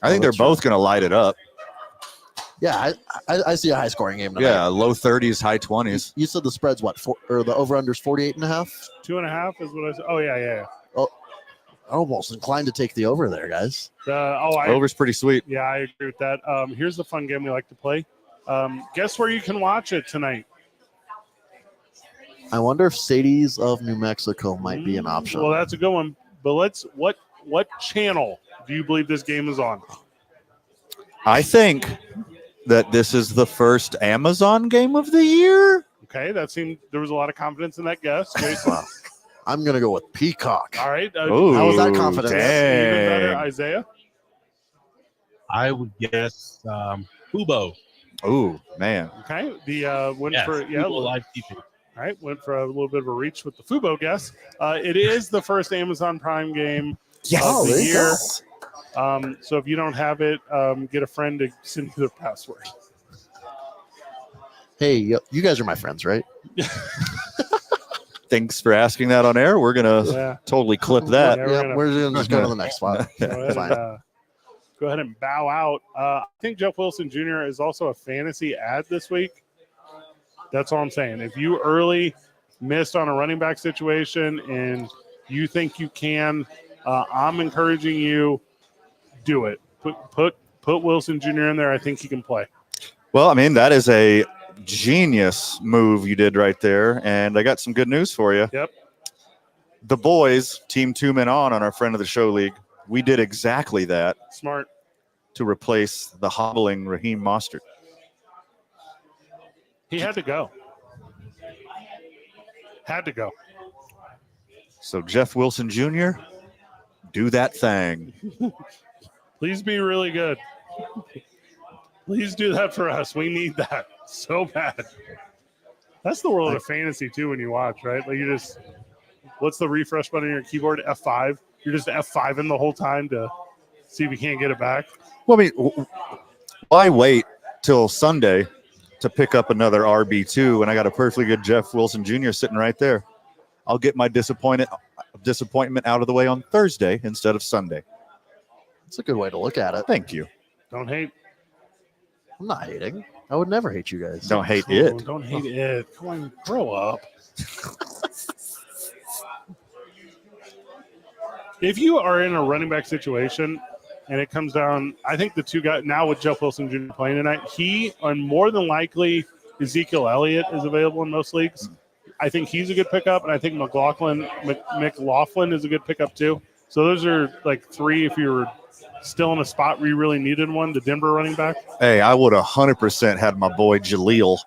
Speaker 3: I think they're both going to light it up.
Speaker 7: Yeah, I see a high scoring game tonight.
Speaker 3: Yeah, low 30s, high 20s.
Speaker 7: You said the spread's what? Or the over-under's 48.5?
Speaker 2: 2.5 is what I said. Oh, yeah.
Speaker 7: Oh, I'm almost inclined to take the over there, guys.
Speaker 3: Over's pretty sweet.
Speaker 2: Yeah, I agree with that. Here's the fun game we like to play. Guess where you can watch it tonight?
Speaker 7: I wonder if Sadie's of New Mexico might be an option.
Speaker 2: Well, that's a good one. But what channel do you believe this game is on?
Speaker 3: I think that this is the first Amazon game of the year.
Speaker 2: Okay, there was a lot of confidence in that guess. Jason.
Speaker 7: Wow. I'm going to go with Peacock.
Speaker 2: All right.
Speaker 7: How was that confidence?
Speaker 2: Even better, Isaiah?
Speaker 4: I would guess Fubo.
Speaker 3: Oh, man.
Speaker 2: Okay. The went for
Speaker 4: Fubo Live TV.
Speaker 2: All right, went for a little bit of a reach with the Fubo guess. It is the first Amazon Prime game of the year. So if you don't have it, get a friend to send you the password.
Speaker 7: Hey, you guys are my friends, right?
Speaker 3: Thanks for asking that on air. We're going to totally clip that.
Speaker 2: Yeah,
Speaker 7: we're going to just go to the next spot.
Speaker 2: Go ahead and bow out. I think Jeff Wilson Jr. is also a fantasy ad this week. That's all I'm saying. If you early missed on a running back situation and you think you can, I'm encouraging you, do it. Put Wilson Jr. in there. I think he can play.
Speaker 3: Well, I mean, that is a genius move you did right there, and I got some good news for you.
Speaker 2: Yep.
Speaker 3: The boys, Team 2 Men on our Friend of the Show League, we did exactly that.
Speaker 2: Smart.
Speaker 3: To replace the hobbling Raheem Mostert.
Speaker 2: He had to go.
Speaker 3: So Jeff Wilson Jr., do that thing.
Speaker 2: Please be really good. Please do that for us. We need that so bad. That's the world of fantasy too when you watch, right? Like you just, what's the refresh button on your keyboard? F5. You're just F5ing the whole time to see if you can't get it back.
Speaker 3: Well, I mean, why wait till Sunday to pick up another RB2 when I got a perfectly good Jeff Wilson Jr. sitting right there? I'll get my disappointment out of the way on Thursday instead of Sunday.
Speaker 7: That's a good way to look at it.
Speaker 3: Thank you.
Speaker 2: Don't hate.
Speaker 7: I'm not hating. I would never hate you guys.
Speaker 3: Don't hate it.
Speaker 2: Don't hate it. Come on, grow up. If you are in a running back situation and it comes down, I think the two guys now with Jeff Wilson Jr. playing tonight, he and more than likely Ezekiel Elliott is available in most leagues. I think he's a good pickup, and I think McLaughlin is a good pickup too. So those are like three if you were still in a spot where you really needed one, the Denver running back.
Speaker 3: Hey, I would 100% had my boy Jaleel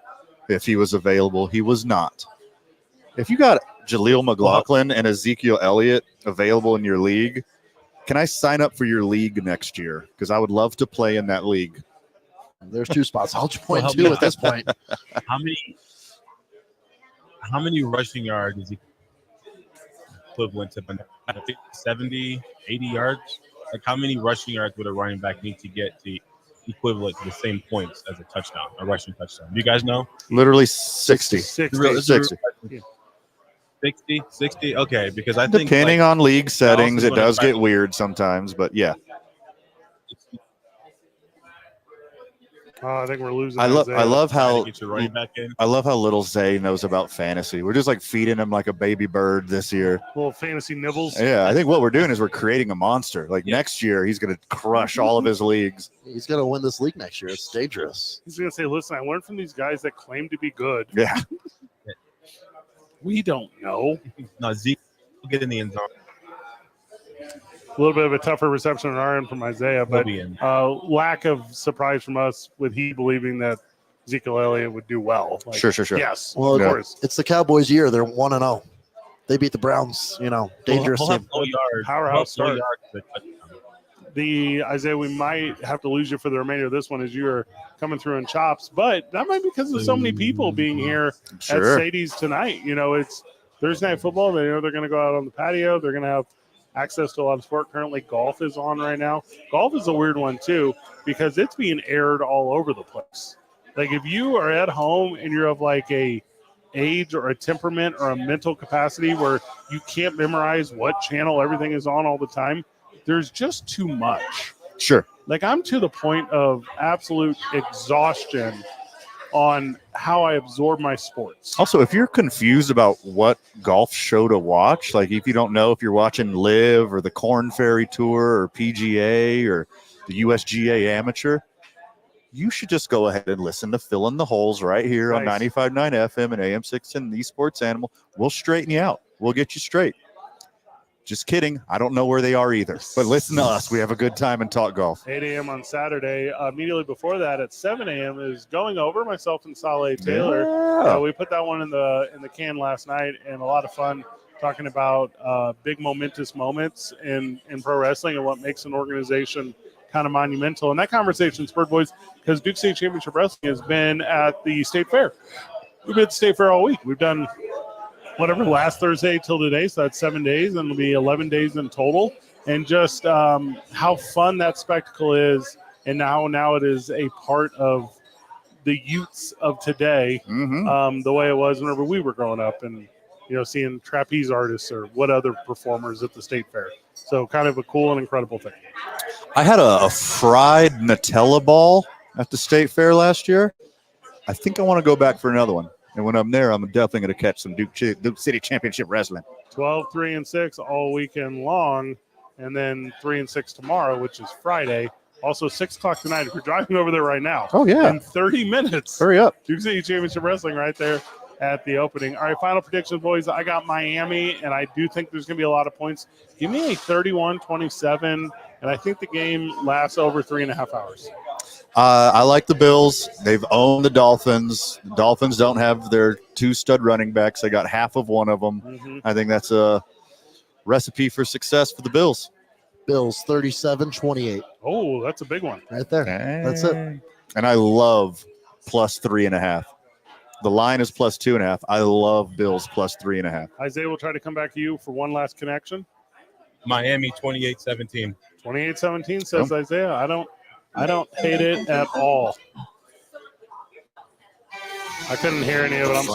Speaker 3: if he was available. He was not. If you got Jaleel McLaughlin and Ezekiel Elliott available in your league, can I sign up for your league next year? Because I would love to play in that league.
Speaker 7: There's two spots. I'll join two at this point.
Speaker 4: How many rushing yards is he equivalent to 70, 80 yards? Like how many rushing yards would a running back need to get to equivalent to the same points as a touchdown, a rushing touchdown? Do you guys know?
Speaker 3: Literally 60.
Speaker 2: 60.
Speaker 4: 60? Okay, because I think
Speaker 3: depending on league settings, it does get weird sometimes, but yeah.
Speaker 2: I think we're losing.
Speaker 3: I love how little Zay knows about fantasy. We're just like feeding him like a baby bird this year.
Speaker 2: Little fantasy nibbles.
Speaker 3: Yeah, I think what we're doing is we're creating a monster. Like next year, he's going to crush all of his leagues.
Speaker 7: He's going to win this league next year. It's dangerous.
Speaker 2: He's going to say, "Listen, I learned from these guys that claim to be good."
Speaker 3: Yeah.
Speaker 2: We don't know.
Speaker 4: No, Zeke will get in the end zone.
Speaker 2: A little bit of a tougher reception on our end from Isaiah, but lack of surprise from us with he believing that Ezekiel Elliott would do well. Like,
Speaker 3: sure.
Speaker 2: Yes,
Speaker 7: well,
Speaker 2: of course.
Speaker 7: It's the Cowboys' year. They're 1-0. They beat the Browns. Dangerous team.
Speaker 2: Powerhouse start. Isaiah, we might have to lose you for the remainder of this one as you are coming through in chops, but that might be because of so many people being here at Sadie's tonight. It's Thursday Night Football. They know they're going to go out on the patio. They're going to have access to a lot of sport. Currently, golf is on right now. Golf is a weird one, too, because it's being aired all over the place. Like, if you are at home and you're of, like, a age or a temperament or a mental capacity where you can't memorize what channel everything is on all the time, there's just too much.
Speaker 3: Sure.
Speaker 2: Like, I'm to the point of absolute exhaustion on how I absorb my sports.
Speaker 3: Also, if you're confused about what golf show to watch, like if you don't know if you're watching Live or the Corn Ferry Tour or PGA or the USGA Amateur, you should just go ahead and listen to Fill in the Holes right here on
Speaker 2: Nice.
Speaker 3: 95.9 FM and AM 610 The Sports Animal. We'll straighten you out. We'll get you straight. Just kidding. I don't know where they are either. But listen to us. We have a good time and talk golf.
Speaker 2: 8 a.m. on Saturday. Immediately before that, at 7 a.m. is Going Over, myself and Saleh Taylor.
Speaker 3: Yeah.
Speaker 2: We put that one in the can last night, and a lot of fun talking about big momentous moments in pro wrestling and what makes an organization kind of monumental. And that conversation spurred, boys, because Duke State Championship Wrestling has been at the State Fair. We've been at the State Fair all week. We've done whatever, last Thursday till today, so that's 7 days, and it'll be 11 days in total. And just how fun that spectacle is, and now it is a part of the youths of today, the way it was whenever we were growing up, and seeing trapeze artists or what other performers at the State Fair. So kind of a cool and incredible thing.
Speaker 3: I had a fried Nutella ball at the State Fair last year. I think I want to go back for another one. And when I'm there, I'm definitely going to catch some Duke City Championship Wrestling.
Speaker 2: 12, 3, and 6 all weekend long, and then 3 and 6 tomorrow, which is Friday. Also, 6 o'clock tonight. If you're driving over there right now, in 30 minutes.
Speaker 3: Hurry up.
Speaker 2: Duke City Championship Wrestling right there at the opening. All right, final predictions, boys. I got Miami, and I do think there's going to be a lot of points. Give me a 31-27, and I think the game lasts over 3.5 hours.
Speaker 3: I like the Bills. They've owned the Dolphins. The Dolphins don't have their 2 stud running backs. They got half of one of them. I think that's a recipe for success for the Bills.
Speaker 7: Bills 37-28.
Speaker 2: Oh, that's a big one.
Speaker 7: Right there. That's it.
Speaker 3: And I love plus 3.5. The line is plus 2.5. I love Bills plus 3.5.
Speaker 2: Isaiah will try to come back to you for one last connection.
Speaker 4: Miami 28-17.
Speaker 2: 28-17 says Isaiah. I don't hate it at all. I couldn't hear any of it. I'm sorry.